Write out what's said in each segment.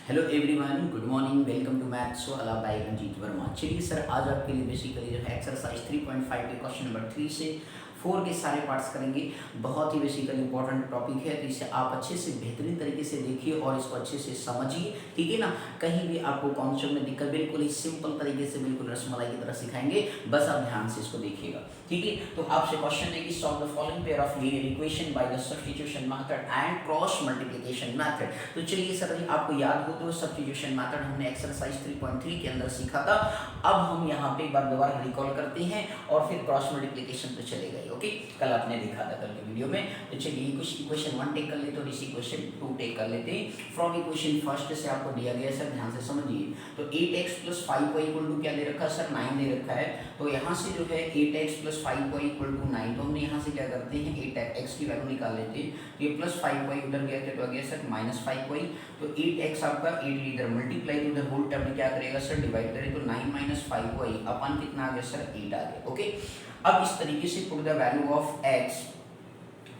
Hello everyone, good morning, welcome to maths वाला by Ranjeet Verma. चलिए sir, आज आपके लिए बेसिकली जो है एक्सरसाइज 3.5 के क्वेश्चन नंबर 3 से 4 के सारे पार्ट्स करेंगे। बहुत ही बेसिकली इंपॉर्टेंट टॉपिक है, तो इसे आप अच्छे से बेहतरीन तरीके से देखिए और इसको अच्छे से समझिए, ठीक है ना। कहीं भी आपको कॉन्सेप्ट में दिक्कत, बिल्कुल ही सिंपल तरीके से, बिल्कुल रसमलाई की तरह सिखाएंगे, बस आप ध्यान से इसको देखिएगा, ठीक है। तो आपसे क्वेश्चन है कि solve the following pair of linear equation by the substitution method and cross multiplication method. तो चलिए सर, आपको याद हो तो सब्स्टिट्यूशन मेथड हमने एक्सरसाइज 3.3 के अंदर सीखा था। अब हम यहाँ पे एक बार दोबारा रिकॉल करते हैं और फिर क्रॉस मल्टीप्लिकेशन तो चले गए। ओके, कल आपने देखा था कल के वीडियो में। तो चलिए कुछ इक्वेशन 1 टेक कर लेते और इस इक्वेशन 2 टेक कर लेते हैं। फ्रॉम इक्वेशन फर्स्ट से आपको दिया गया है, सर ध्यान से समझिए। तो 8x plus 5y equal to क्या दे रखा है सर, 9 दे रखा है। तो यहाँ से जो है 8x plus 5y equal to 9, तो हमने यहाँ से क्या करते हैं 8x की वैल्यू निकाल लेते हैं। तो ये प्लस 5y उधर गया तो आ गया सर माइनस 5y। तो 8x आपका 8 इधर मल्टीप्लाई, तो उधर होल टर्म में क्या करेगा सर, डिवाइड करें, तो 9 माइनस 5y अपन कितना आ गया सर, 8 आ गया। ओके, अब इस तरीके से put the value of x,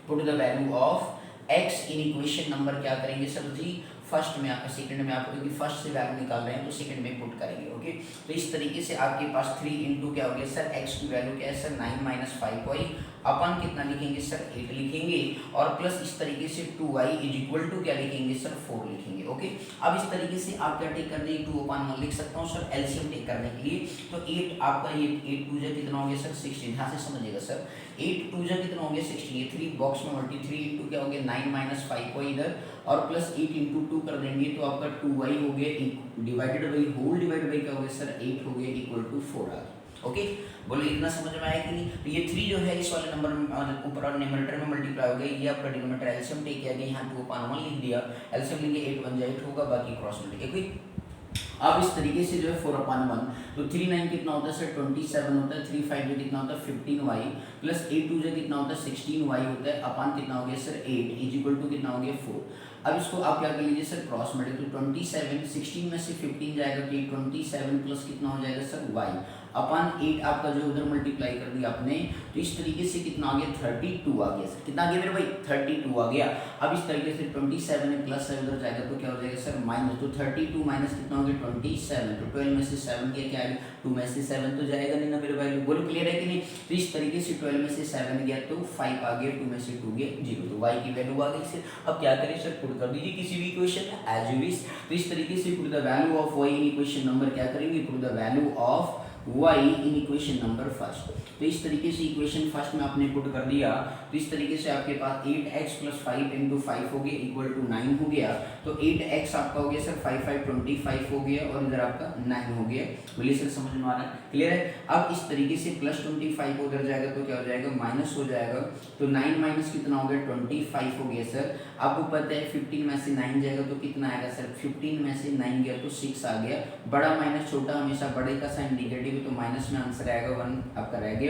put the value of x in equation number क्या करेंगे सर जी, फर्स्ट में आपका सेकंड में आपको, क्योंकि फर्स्ट से वैल्यू निकाल रहे हैं तो सेकंड में पुट करेंगे। ओके, तो इस तरीके से आपके पास 3 इंटू क्या हो गया सर, x की वैल्यू क्या है सर, 9 माइनस 5y अपन कितना लिखेंगे सर, 8 लिखेंगे, और प्लस इस तरीके से 2y इज इक्वल टू क्या लिखेंगे सर, 4 लिखेंगे। ओके, अब इस तरीके से आप क्या टेक करने, 2 अपन 1 लिख सकता हूँ सर एलसीएम टेक करने के लिए। तो 8 आपका ये 8 2 जा कितना हो गया सर, 16। यहाँ से समझिएगा सर, 8 2 जा कितना हो गया 16, ये 3 बॉक्स में मल्टी 3 इंटू क्या हो गया 9 माइनस 5y इधर, और प्लस 8 इंटू 2 कर देंगे तो आपका 2y हो गया divided by whole divided by क्या हो गया सर, 8 हो गया इक्वल टू 4 आ गया। ओके, बोलो इतना समझ में आया कि नहीं। तो ये 3 जो है इस वाले नंबर ऊपर और न्यूमरेटर में मल्टीप्लाई हो गया, ये आपका डिनोमिनेटर एलसीएम टेक किया गया, यहाँ 2 upon 1 लिख दिया, एलसीएम लेंगे 8 1 जा 8 होगा, बाकी क्रॉस मल्टीप्लाई। अब इस तरीके से जो है 4 upon 1, तो 3 9 कितना होता है सर, 27 होता है, 3 5 जो कितना होता है 15y, प्लस 8 2 जो कितना होता है 16y होता है, अपन कितना हो गया सर 8 इज इक्वल टू कितना हो गया 4। अब इसको आप क्या कर लीजिए सर, क्रॉस मल्टीप्लाई, तो 27 16 में से 15 जाएगा तो 27 प्लस कितना हो जाएगा सर y अपन 8 आपका जो उधर मल्टीप्लाई कर दिया आपने, तो इस तरीके से कितना आ गया 32 आ गया सर, कितना आ गया मेरे भाई 32 आ गया। अब इस तरीके से 27 में प्लस है उधर जाएगा तो क्या हो जाएगा सर माइनस, तो 32 माइनस कितना हो गया 27, तो 12 में से 7 गया क्या आएगा, 2 में से 7 तो जाएगा नहीं ना मेरे भाई, बोलो क्लियर है कि नहीं। तो इस तरीके से 12 में से 7 गया तो 5 आ गया, 2 में से 2 गया 0, तो y की वैल्यू आ गई सर। अब क्या करें सर, पुट कर दीजिए किसी भी इक्वेशन में एज यू विश। तो इस तरीके से put the value of y in equation number क्या करेंगे, put the value of y in equation number first. तो इस तरीके से इक्वेशन फर्स्ट में आपने पुट कर दिया, तो इस तरीके से आपके पास 8x प्लस 5 इंटू 5 हो गया इक्वल टू 9 हो गया। तो 8x आपका हो गया सर 5 5 25 हो गया, और इधर आपका 9 हो गया। बोलिए सर समझ में आ रहा है, क्लियर है। अब इस तरीके से प्लस 25 उधर जाएगा तो क्या हो जाएगा माइनस हो जाएगा, तो 9 माइनस कितना हो गया 25 हो गया सर। आपको पता है 15 में से 9 जाएगा तो कितना आएगा सर, 15 में से 9 गया तो 6 आ गया। बड़ा माइनस छोटा, हमेशा बड़े का साइन निगेटिव, तो माइनस में आंसर आएगा 1 आपका रह गया।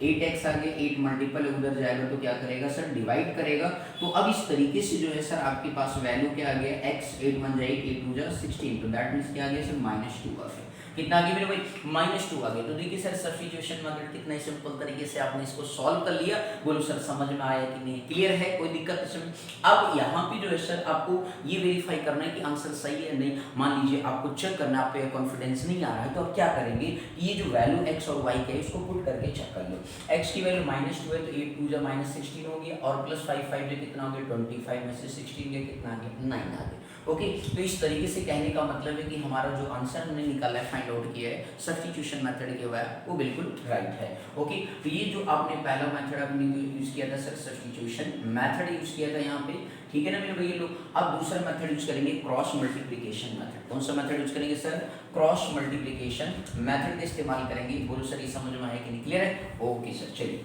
8x आ गया, 8 मल्टीपल उधर जाएगा तो क्या करेगा सर, डिवाइड करेगा। तो अब इस तरीके से जो है सर आपके पास वैल्यू क्या आ गया, x 8 1 जा 8 8 2 जा 16, तो दैट मींस क्या आ गया सर -2 आ गया। कितना आ गया मेरे भाई, -2 आ गया। तो देखिए सर सब्स्टिट्यूशन मेथड कितना सिंपल तरीके से आपने इसको सॉल्व कर लिया। बोलो सर समझ में आया कि नहीं, क्लियर है, कोई दिक्कत इसमें। अब यहाँ पे जो है सर आपको ये वेरीफाई करना है कि आंसर सही है नहीं। मान लीजिए आपको चेक करना है, आप पे कॉन्फिडेंस नहीं आ रहा है, तो आप क्या करेंगे, ये जो वैल्यू x और y का है इसको पुट करके चेक कर लो। x की वैल्यू -2 है तो 8 2 जा -16 हो गया, और प्लस 5 5 जो कितना हो गया 25 में से 16 गया कितना आ गया 9 आ गया। ओके, तो इस तरीके से कहने का मतलब है कि हमारा जो आंसर हमने निकाला है, फाइंड आउट किया है सब्स्टिट्यूशन मेथड के बाद, वो बिल्कुल राइट है। ओके, तो ये जो आपने पहला मेथड आपने यूज किया था सर, सब्स्टिट्यूशन मेथड यूज किया था यहाँ पे, ठीक है ना मेरे भैया लोग। अब दूसरा मेथड यूज करेंगे क्रॉस मल्टीप्लिकेशन मेथड। कौन सा मेथड यूज करेंगे सर, क्रॉस मल्टीप्लिकेशन मेथड का इस्तेमाल करेंगे। बोलो सर ये समझ में आया कि नहीं, क्लियर है। ओके सर, चलिए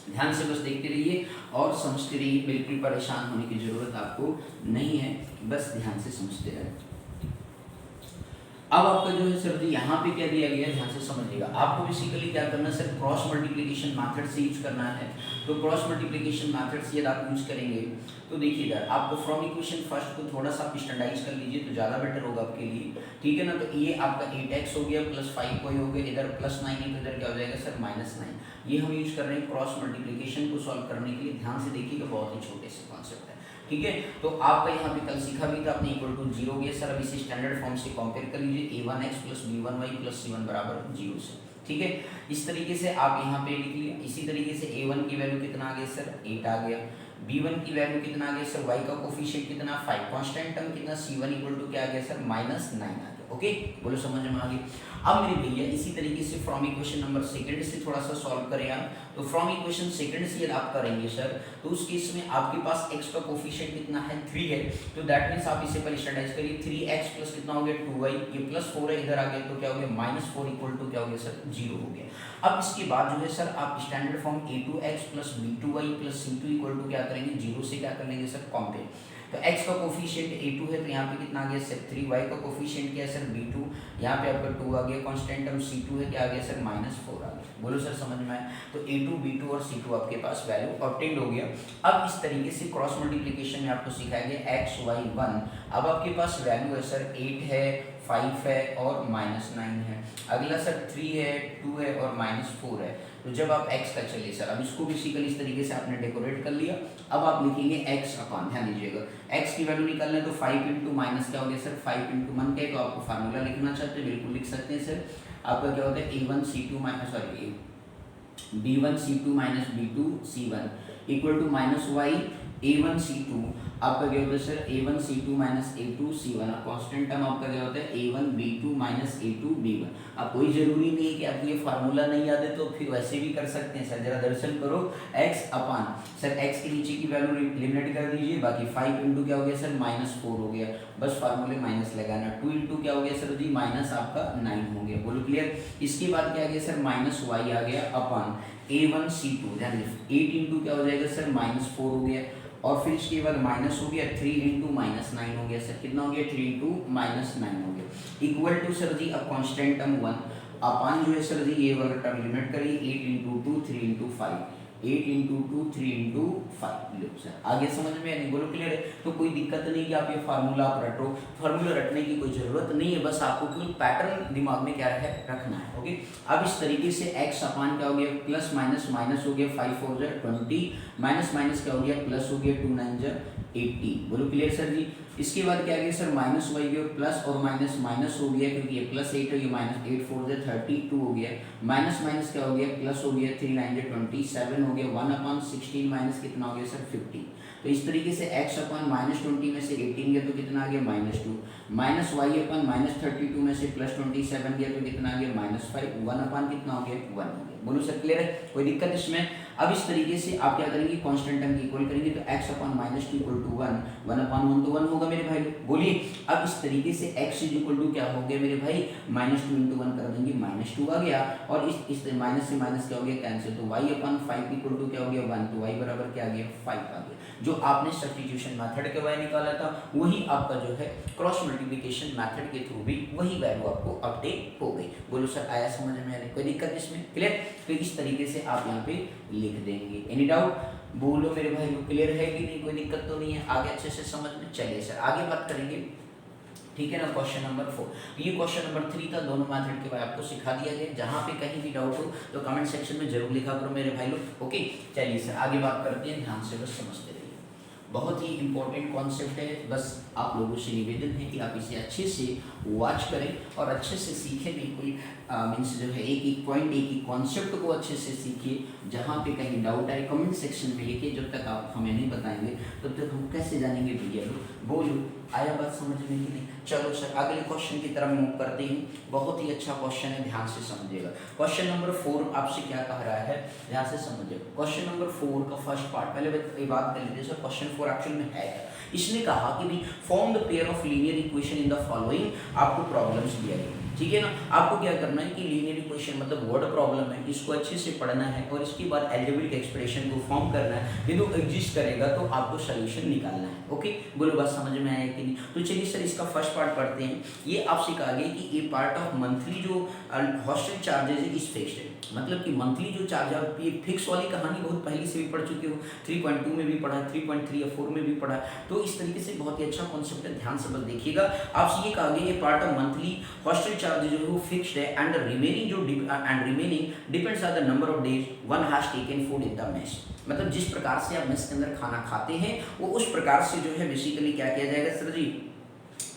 ध्यान से बस देखते रहिए और समझते रहिए, बिल्कुल परेशान होने की जरूरत आपको नहीं है, बस ध्यान से समझते रहिए। अब आपका जो है सर जी यहाँ पे क्या दिया गया है, ध्यान से समझिएगा। आपको बेसिकली क्या करना है सर, क्रॉस मल्टीप्लिकेशन मेथड से यूज करना है। तो क्रॉस मल्टीप्लिकेशन मेथड से यदि आप यूज करेंगे तो देखिए इधर आपको फ्रॉम इक्वेशन फर्स्ट को थोड़ा सा स्टैंडर्डाइज कर लीजिए तो ज़्यादा बेटर होगा आपके लिए, ठीक है ना। तो ये आपका 8x हो गया प्लस 5y हो गया, इधर प्लस 9 है तो इधर क्या हो जाएगा सर -9। ये हम यूज कर रहे हैं क्रॉस मल्टीप्लिकेशन को सॉल्व करने के लिए। ध्यान से देखिएगा, बहुत ही छोटे से कॉन्सेप्ट है। ठीक है। तो आपका यहाँ पे कल सीखा भी था आपने इक्वल टू 0 गया सर। अब इसी स्टैंडर्ड फॉर्म से कंपेयर कर लीजिए a1x plus b1y plus c1 बराबर 0 से, ठीक है। इस तरीके से आप यहाँ पे लिख लिया। इसी तरीके से a1 की वैल्यू कितना आ गया सर 8 आ गया, b1 की वैल्यू कितना आ गया सर, y का कोफिशिएंट कितना 5, कांस्टेंट टर्म कितना c1 इक्वल टू क्या आ गया सर -9 आ गया। ओके, बोलो समझ में आ गई। अब मेरे भैया इसी तरीके से फ्रॉम इक्वेशन नंबर सेकंड से थोड़ा सा सॉल्व करें आप। तो फ्रॉम इक्वेशन सेकंड से यदि आप करेंगे सर तो उस केस में आपके पास x का कोफिशिएंट कितना है 3 है, तो दैट मींस आप इसे पहले स्टैंडर्डाइज करिए। 3x प्लस कितना हो गया 2y, ये प्लस 4 है इधर आ गया तो क्या हो गया -4 इक्वल टू क्या हो गया सर 0 हो गया। अब इसके बाद जो है सर आप standard form a2x plus b2y plus c2 equal to क्या करेंगे 0 से क्या कर लेंगे सर कंपेयर। तो x का कोफिशिएंट a2 है तो यहाँ पे कितना आ गया सर 3, y का कोफिशिएंट क्या है सर b2, यहाँ पे आपका 2 आ गया, कांस्टेंट टर्म c2 है क्या आ गया सर -4 आ गया। बोलो सर समझ में आया। तो a2 b2 और c2 आपके पास वैल्यू ऑब्टेन्ड हो गया। अब इस तरीके से क्रॉस मल्टीप्लिकेशन में आपको सिखाया गया x y 1। अब आपके पास वैल्यू है सर 8 है, 5 है और -9 है। अगला सर 3 है, 2 है और -4 है। तो जब आप x का चलिए सर, अब इसको बेसिकली इस तरीके से आपने डेकोरेट कर लिया। अब आप लिखेंगे x अपॉन, ध्यान दीजिएगा x की वैल्यू निकालना है तो 5 इंटू माइनस क्या हो गया सर 5 इंटू 1 क्या है, तो आपको फार्मूला लिखना चाहते हैं बिल्कुल लिख सकते हैं सर। आपका क्या होता है a1c2 minus sorry b1c2 minus b2c1 equal to minus y a1c2 आपका क्या होता है sir a1c2 minus a2c1। Constant term आपका क्या होता है a1b2 माइनस a2b1। अब कोई जरूरी नहीं है कि आपको ये फार्मूला नहीं याद है तो फिर वैसे भी कर सकते हैं सर। जरा दर्शन करो x अपान सर x के नीचे की वैल्यू एलिमिनेट कर दीजिए, बाकी 5 इंटू क्या हो गया सर -4 हो गया, बस फार्मूले माइनस लगाना। 2 इंटू क्या हो गया सर जी माइनस आपका 9 हो गया। बोलो क्लियर। इसके बाद क्या आ गया सर -y आ गया अपान a1c2, ध्यान दीजिए 8 इंटू क्या हो जाएगा सर -4 हो गया, और फिर इसके बाद माइनस हो गया 3 इंटू -9 हो गया सर, कितना हो गया 3 इंटू -9 हो गया इक्वल टू सर जी अब कांस्टेंट टर्म 1 अपान जो है सर जी ये वाला टर्म लिमिट करिए 8 इंटू 2 3 इंटू 5, 8 इंटू 2 3 इंटू 5। लो सर आगे समझ में नहीं, बोलो क्लियर है। तो कोई दिक्कत नहीं कि आप ये फार्मूला आप रटो, फार्मूला रटने की कोई जरूरत नहीं है, बस आपको कोई पैटर्न दिमाग में क्या है रखना है। ओके, अब इस तरीके से x अपान क्या हो गया प्लस माइनस माइनस हो गया 5 4 जा 20, माइनस माइनस क्या हो गया प्लस हो गया 2 9 जा 80। बोलो क्लियर सर जी। इसके बाद क्या आ गया सर माइनस वाई गया प्लस और माइनस माइनस हो गया क्योंकि ये +8 है, ये -8 4 जा 32 हो गया, माइनस माइनस क्या हो गया प्लस हो गया 3 9 जा 27 हो गया, 1/16 माइनस कितना हो गया सर 50। तो इस तरीके से x अपन -20 में से 18 गया तो कितना आ गया -2, माइनस वाई अपन -32 में से +27 गया तो कितना आ गया -5, 1 अपन कितना हो गया 1 हो गया। बोलो सर क्लियर है, कोई दिक्कत इसमें। अब इस तरीके से आप क्या करेंगे कांस्टेंट टर्म की इक्वल करेंगे तो x अपन -2 इक्वल टू 1, 1/1 तो 1 होगा मेरे भाई। बोलिए अब इस तरीके से x इज इक्वल टू क्या हो गया मेरे भाई -2 इंटू 1 कर देंगे -2 आ गया, और इस माइनस से माइनस क्या हो गया कैंसिल, तो y अपन 5 इक्वल टू क्या हो गया 1, तो y बराबर क्या आ गया 5 आ गया। जो आपने सब्स्टिट्यूशन मेथड के y निकाला था वही आपका जो है क्रॉस मल्टीप्लिकेशन मेथड के थ्रू भी वही वैल्यू आपको अपडेट हो गई। बोलो सर आया समझ में, कोई दिक्कत इसमें, क्लियर। तो इस तरीके से आप यहाँ पे लिख देंगे। एनी डाउट बोलो मेरे भाई को, क्लियर है कि नहीं, कोई दिक्कत तो नहीं है, आगे अच्छे से समझ में। चलिए सर आगे बात करेंगे, ठीक है ना। क्वेश्चन नंबर 4, ये क्वेश्चन नंबर 3 था, दोनों मेथड के बारे में आपको सिखा दिया गया। जहाँ पे कहीं भी डाउट हो तो कमेंट सेक्शन में जरूर लिखा करो मेरे भाई लोग। ओके चलिए सर आगे बात करते हैं, ध्यान से बस समझते रहिए। बहुत ही इंपॉर्टेंट कॉन्सेप्ट है, बस आप लोगों से निवेदन है कि आप इसे अच्छे से वॉच करें और अच्छे से सीखें। बिल्कुल मीन्स जो है एक एक पॉइंट एक एक कॉन्सेप्ट को अच्छे से सीखिए। जहाँ पे कहीं डाउट आए कमेंट सेक्शन में लिखिए, जब तक आप हमें नहीं बताएंगे तब तक हम कैसे जानेंगे भैया लोग। बोलो आया बात समझ में कि नहीं। चलो सर अगले क्वेश्चन की तरफ मूव करते हैं। बहुत ही अच्छा क्वेश्चन है, ध्यान से समझिएगा। क्वेश्चन नंबर 4 आपसे क्या कह रहा है, ध्यान से समझिएगा। क्वेश्चन नंबर 4 का फर्स्ट पार्ट पहले ये बात कर लीजिए सर। क्वेश्चन 4 एक्चुअल में है, इसने कहा कि भी form the pair of linear equation in the following, आपको प्रॉब्लम्स दिया गया, ठीक है ना। आपको क्या करना है कि लीनियर इक्वेशन मतलब वर्ड प्रॉब्लम है, इसको अच्छे से पढ़ना है और इसके बाद एल्जेब्रिक एक्सप्रेशन को फॉर्म करना है। ये तो एग्जिस्ट करेगा तो आपको सोल्यूशन निकालना है। ओके बोलो बात समझ में आया कि नहीं। तो चलिए सर इसका फर्स्ट पार्ट पढ़ते हैं। ये आपसे कहा गया कि ये पार्ट ऑफ मंथली जो हॉस्टल चार्जेज है इस फिक्स्ड है, मतलब कि मंथली जो चार्ज है, ये फिक्स वाली कहानी बहुत पहले से भी पढ़ चुके हो, 3.2 में भी पढ़ा, 3.3 या 4 में भी पढ़ा। तो इस तरीके से बहुत ही अच्छा कॉन्सेप्ट है, ध्यान से बस देखिएगा। आपसे ये कहा गया ये part of monthly hostel charge जो है वो फिक्स्ड है and remaining depends on the number of days one has taken food in the mess. मतलब जिस प्रकार से आप मेस के अंदर खाना खाते हैं वो उस प्रकार से जो है बेसिकली क्या किया जाएगा सर जी,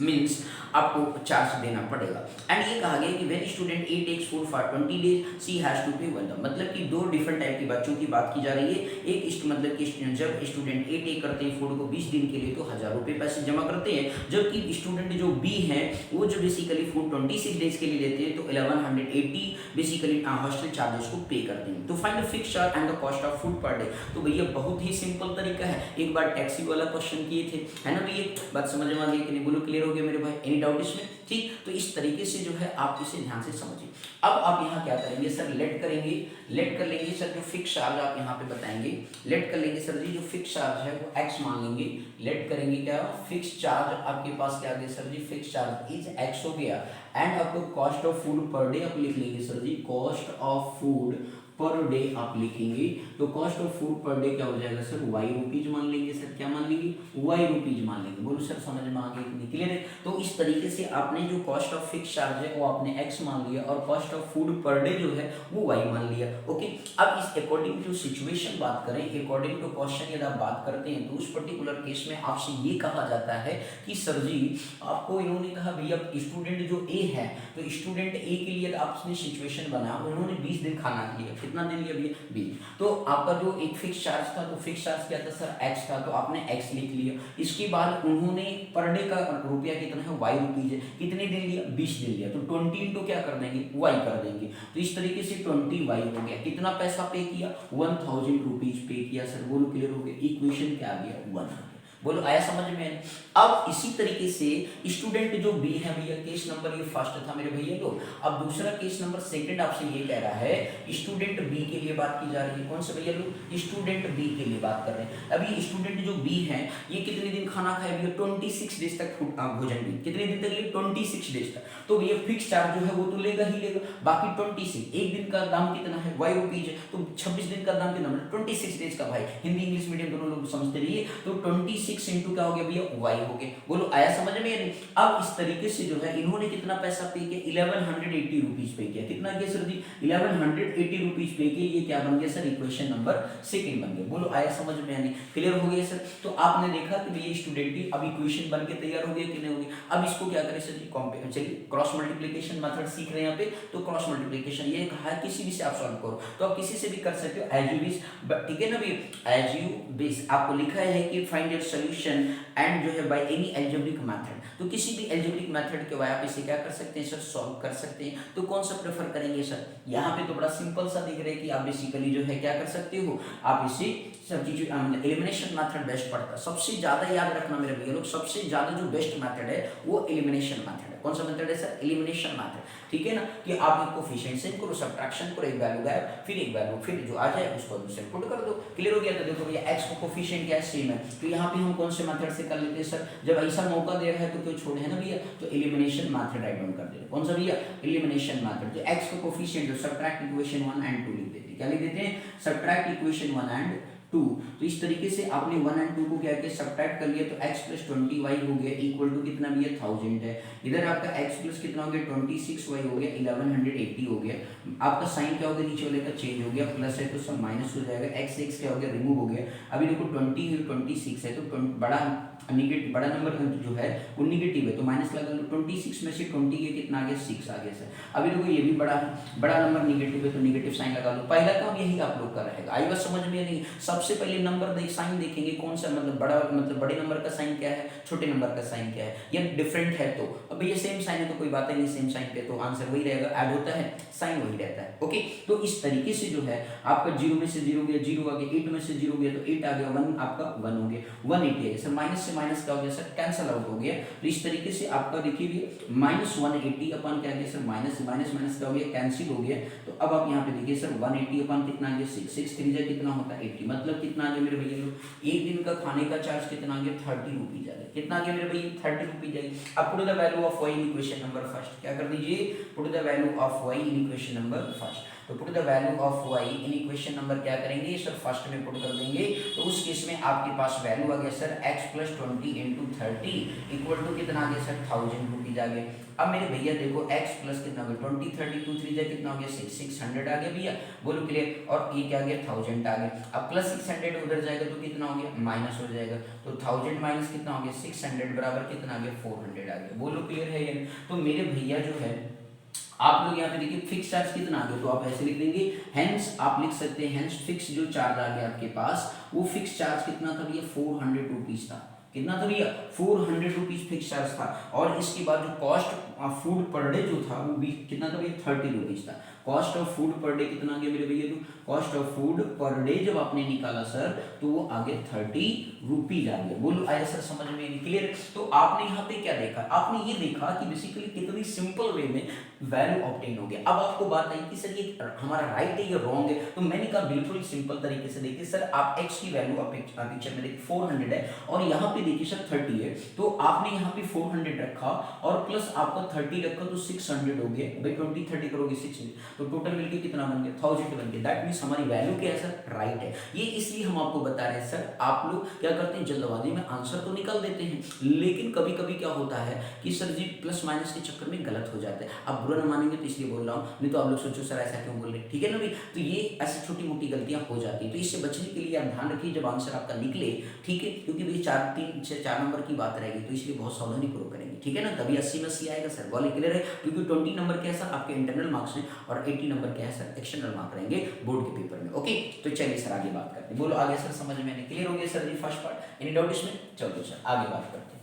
मीन्स आपको चार्ज देना पड़ेगा। एंड ये कहा गया कि when student A takes food for 20 days she has to pay 1, मतलब कि दो डिफरेंट टाइप के बच्चों की बात की जा रही है। एक मतलब कि जब स्टूडेंट ए टेक करते हैं फूड को 20 दिन के लिए तो 1000 रुपये पैसे जमा करते हैं, जबकि स्टूडेंट जो बी है वो जो बेसिकली फूड 26 डेज के लिए लेते हैं तो 1180 बेसिकली हॉस्टल चार्जेस को पे करते हैं। तो find the fixed charge and the cost of food per day. तो भैया बहुत ही सिंपल तरीका है, एक बार टैक्सी वाला क्वेश्चन किए थे, है ना भैया, बात समझ में आ गई कि नहीं, बोलो क्लियर हो गया मेरे भाई, एनी डाउट इसमें? ठीक, तो इस तरीके से जो है आप इसे ध्यान से समझिए। अब आप यहाँ क्या करेंगे सर, लेट करेंगे, लेट कर लेंगे सर, जो फिक्स चार्ज आप यहाँ पे बताएंगे, लेट कर लेंगे सर जी, जो फिक्स चार्ज है वो x मान लेंगे, लेट करेंगे क्या, फिक्स चार्ज आपके पास क्या आ गया sir ji, fix charge is x हो गया, एंड आपको cost of food per day आप लिख लेंगे sir ji, cost of food per day आप लिखेंगे, तो cost of food per day क्या हो जाएगा सर, वाई रुपीज मान लेंगे सर, क्या मान लेंगे, वाई रुपीज मान लेंगे। बोलो सर समझ में आ गया कि नहीं, क्लियर है? तो इस तरीके से आपने जो कॉस्ट ऑफ फिक्स चार्ज है वो आपने एक्स मान लिया और cost of food per day जो है वो वाई मान लिया। ओके, अब इस अकॉर्डिंग टू सिचुएशन बात करें, अकॉर्डिंग टू क्वेश्चन यदि आप बात करते हैं तो उस पर्टिकुलर केस में आपसे ये कहा जाता है कि सर जी आपको इन्होंने कहा भैया स्टूडेंट जो ए है, तो स्टूडेंट ए के लिए आपने सिचुएशन बनाया, उन्होंने 20 दिन खाना लिया, कितना दिन लिया भैया, 20। तो आपका जो एक फिक्स चार्ज था, तो फिक्स चार्ज क्या था सर, एक्स था, तो आपने एक्स लिख लिया। इसके बाद उन्होंने पर डे का रुपया कितना है, वाई रुपीज है, कितने दिन लिया, 20 दिन लिया, तो 20 इंटू क्या कर देंगे, वाई कर देंगे। तो इस तरीके से 20 वाई हो गया, कितना पैसा पे किया, 1000 रुपीज पे किया सर। बोलो क्लियर हो गया, इक्वेशन क्या आ गया, 1। बोलो आया समझ में? अब इसी तरीके से स्टूडेंट जो बी है भैया, केस नंबर ये फर्स्ट था मेरे भैया लोग। अब दूसरा केस नंबर सेकंड आपसे ये कह रहा है, स्टूडेंट बी के लिए बात की जा रही है, कौन से भैया लोग, स्टूडेंट बी के लिए बात कर रहे हैं। अभी स्टूडेंट जो बी है ये कितने दिन खाना खाए भैया, 26 डेज तक भोजन भी, कितने दिन तक लिए, 26 डेज तक। तो भैया फिक्स चार्ज जो है वो तो लेगा ही लेगा, बाकी 26, एक दिन का दाम कितना है, वाई रुपीज है, तो 26 दिन का दाम कितना, 26 डेज का भाई, हिंदी इंग्लिश मीडियम दोनों लोग समझते रहिए। तो 26 इंटू क्या हो गया भैया, वाई हो गया। बोलो आया समझ में? अब इस तरीके से जो है इन्होंने कितना पैसा पे किया, 1180 रुपीज पे किया, कितना किया सर जी, 1180 रुपीज पे किया। ये क्या बन गया सर, इक्वेशन नंबर सेकंड बन गया। बोलो आया समझ में? यानी क्लियर हो गया सर? तो आपने देखा कि भैया स्टूडेंट की अब इक्वेशन बन के तैयार हो गया कि नहीं हो गया। अब इसको क्या करें सर जी, चलिए क्रॉस मल्टीप्लिकेशन मेथड सीख रहे हैं यहाँ पे, तो क्रॉस मल्टीप्लिकेशन ये कहा है किसी भी से आप सॉल्व करो, तो आप किसी से भी कर सकते हो एज यू विश, ठीक है ना भैया, एज यू विश। आपको लिखा है कि फाइंड योर सॉल्यूशन एंड जो है बाय एनी अलजेब्रिक मेथड, तो किसी भी अलजेब्रिक मेथड के बाय आप इसे क्या कर सकते हैं सर, सॉल्व कर सकते हैं। तो कौन सा प्रेफर करेंगे सर, यहाँ पे तो बड़ा सिंपल सा दिख रहा है कि आप बेसिकली जो है क्या कर सकते हो, आप इसे सब चीज एलिमिनेशन मेथड बेस्ट पड़ता है। सबसे ज्यादा याद रखना मेरे भैया लोग, सबसे ज्यादा जो बेस्ट मेथड है वो एलिमिनेशन मेथड है। कौन सा मेथड है सर, एलिमिनेशन मेथड, ठीक है ना, कि आप एक कोफिशिएंट करो, सब्ट्रैक्शन करो, एक वैल्यू गायब, फिर एक वैल्यू, फिर जो आ जाए उसको दूसरे पुट कर दो, क्लियर हो गया। तो देखो भैया एक्स को कोफिशिएंट क्या है, सेम है, तो यहाँ पे हम कौन से मेथड से कर लेते हैं सर, जब ऐसा मौका दे रहा है तो क्यों छोड़े, है ना भैया, तो एलिमिनेशन मेथड राइट डाउन कर देते हैं। कौन सा भैया, एलिमिनेशन मेथड। तो एक्स को कोफिशिएंट जो सब्ट्रैक्ट इक्वेशन 1 एंड 2 लिख देते हैं, क्या लिख देते हैं, सब्ट्रैक्ट इक्वेशन 1 एंड 2। तो इस तरीके से आपने 1 एंड 2 को क्या किया, सब्ट्रैक्ट कर लिया, तो x प्लस 20y हो गया इक्वल टू कितना भी है 1000 है। इधर आपका x प्लस कितना हो गया 26y हो गया 1180 हो गया। आपका साइन क्या हो गया, नीचे वाले का चेंज हो गया, प्लस है तो सब माइनस हो जाएगा, x x क्या हो गया, रिमूव हो गया। अभी देखो 26 है तो बड़ा निगेटिव, बड़ा नंबर जो है वो निगेटिव है तो माइनस लगा लो, 26 में से 20 के कितना आ गया, 6 आ गया सर। अभी देखो ये भी बड़ा नंबर निगेटिव है तो निगेटिव साइन लगा लो। पहला काम यही आप लोग का रहेगा, आई बात समझ में नहीं। सबसे पहले नंबर साइन देखेंगे कौन सा, मतलब बड़ा, मतलब बड़े नंबर का साइन क्या है, छोटे नंबर का साइन क्या है, ये डिफरेंट है तो अब ये सेम साइन है तो कोई बात नहीं, सेम साइन पे तो आंसर वही रहेगा, ऐड होता है साइन वही रहता है। ओके, तो इस तरीके से जो है आपका 0 में से 0 गया, 0 आ गया, 8 में से 0 गया तो 8 आ गया, 1 आपका 1 हो गया, 180 है सर। माइनस से माइनस क्या हो गया सर, कैंसल आउट हो गया। तो इस तरीके से आपका देखिए -180 अपन क्या गया सर, माइनस माइनस क्या हो गया, कैंसिल हो गया। तो अब आप यहाँ पे देखिए सर 180 अपन कितना आ गया, 6 3 जा कितना होता है 80, मतलब कितना आ गया मेरे भैया लोग, एक दिन का खाने का चार्ज कितना आ गया, 30 रुपीज आ गया। कितना आ गया मेरे भैया, 30 रुपीज आ गया। अब put the value of y in equation number first, क्या कर दीजिए, put the value of y in equation number first. तो put the value of y in equation number क्या करेंगे सर, फर्स्ट में पुट कर देंगे। तो उस केस में आपके पास वैल्यू आ गया sir x plus 20 into 30 equal to कितना आ गया सर, 1000 रुपीज आ गया। अब मेरे भैया देखो x प्लस कितना हो गया 20 30 2 3 जा कितना हो गया 600 आ गया भैया, बोलो क्लियर। और ये क्या आ गया 1000 आ गया। अब प्लस 600 उधर जाएगा तो कितना हो गया माइनस हो जाएगा, तो 1000 माइनस कितना हो गया 600 बराबर कितना आ गया 400 आ गया, बोलो क्लियर है ये। तो मेरे भैया जो है आप लोग यहाँ पे देखिए फिक्स चार्ज कितना आ गया, तो आप ऐसे लिख देंगे हेंस, आप लिख सकते हैं हेंस फिक्स जो चार्ज आ गया आपके पास, वो फिक्स चार्ज कितना था भैया 400 रुपीज था। कितना था भैया 400 रुपीज फिक्स चार्ज था। और इसके बाद जो cost of food per day जो था वो भी कितना था भैया 30 रुपीज था। Cost of food per day कितना आ गया मेरे भैया, तो cost of food per day जब आपने निकाला सर तो वो आगे 30 रुपीज आ गया, बोलो आया सर समझ में क्लियर। तो आपने यहाँ पे क्या देखा, आपने ये देखा कि बेसिकली कितनी सिंपल वे में वैल्यू ऑब्टेन हो गया। अब आपको बात आई कि सर ये हमारा राइट है या रॉन्ग है, तो मैंने कहा बिल्कुल सिंपल तरीके से देखिए सर, आप x की वैल्यू पिक्चर में देखिए 400 है और यहाँ पे देखिए सर 30 है, तो आपने यहाँ पे 400 रखा और प्लस आपका 30 रखा तो 600 हो गया भाई, 20 30 करोगे 600, तो टोटल मिलके कितना बन गया 1000 बन गया। दैट मींस हमारी वैल्यू क्या है सर राइट है। ये इसलिए हम आपको बता रहे हैं सर, आप लोग क्या करते हैं जल्दबाजी में आंसर तो निकाल देते हैं, लेकिन कभी कभी क्या होता है कि सर जी प्लस माइनस के चक्कर में गलत हो जाता है। आप बुरा ना मानेंगे तो इसलिए बोल रहा हूँ, नहीं तो आप लोग सोचो सर ऐसा क्यों बोल रहे हैं, ठीक है ना भाई। तो ये ऐसी छोटी मोटी गलतियां हो जाती है, तो इससे बचने के लिए आप ध्यान रखिए जब आंसर आपका निकले, ठीक है, क्योंकि भाई 4 नंबर की बात रहेगी, तो इसलिए बहुत सावधानी पूर्वक करेंगे, ठीक है ना, तभी 80 में 80 आएगा सर, बोले क्लियर है। क्योंकि 20 नंबर क्या है सर आपके इंटरनल मार्क्स हैं और 80 नंबर क्या है सर एक्सटर्नल मार्क रहेंगे बोर्ड के पेपर में। ओके, तो चलिए सर आगे बात करते हैं, बोलो आगे सर समझ में क्लियर हो गया सर जी फर्स्ट पार्ट, एनी डाउट इसमें, चलो सर आगे बात करते हैं।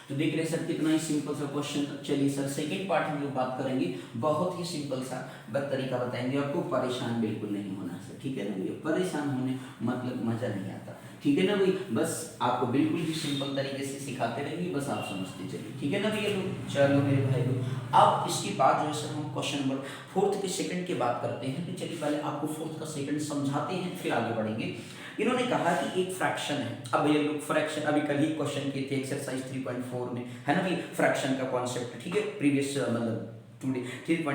तो देख रहे हैं सर कितना ही सिंपल सा क्वेश्चन। चलिए सर सेकंड पार्ट हम लोग बात करेंगे, बहुत ही सिंपल सा तरीका बताएंगे आपको, परेशान बिल्कुल नहीं होना सर, ठीक है ना भैया, परेशान होने मतलब मजा नहीं आता, ठीक है ना भाई, बस आपको बिल्कुल भी सिंपल तरीके से सिखाते रहेंगे, बस आप समझते चलिए, ठीक है ना भैया लोग। चलो मेरे भाई लोग, अब इसके बाद जो है सर हम क्वेश्चन नंबर 4 के सेकंड की बात करते हैं। तो चलिए पहले आपको 4 का सेकंड समझाते हैं फिर आगे बढ़ेंगे। इन्होंने कहा कि एक फ्रैक्शन है, अब ये लोग फ्रैक्शन अभी कल ही क्वेश्चन किए थे एक्सरसाइज 3.4 में, है ना भाई, फ्रैक्शन का कॉन्सेप्ट, ठीक है, प्रीवियस मतलब 3.3 में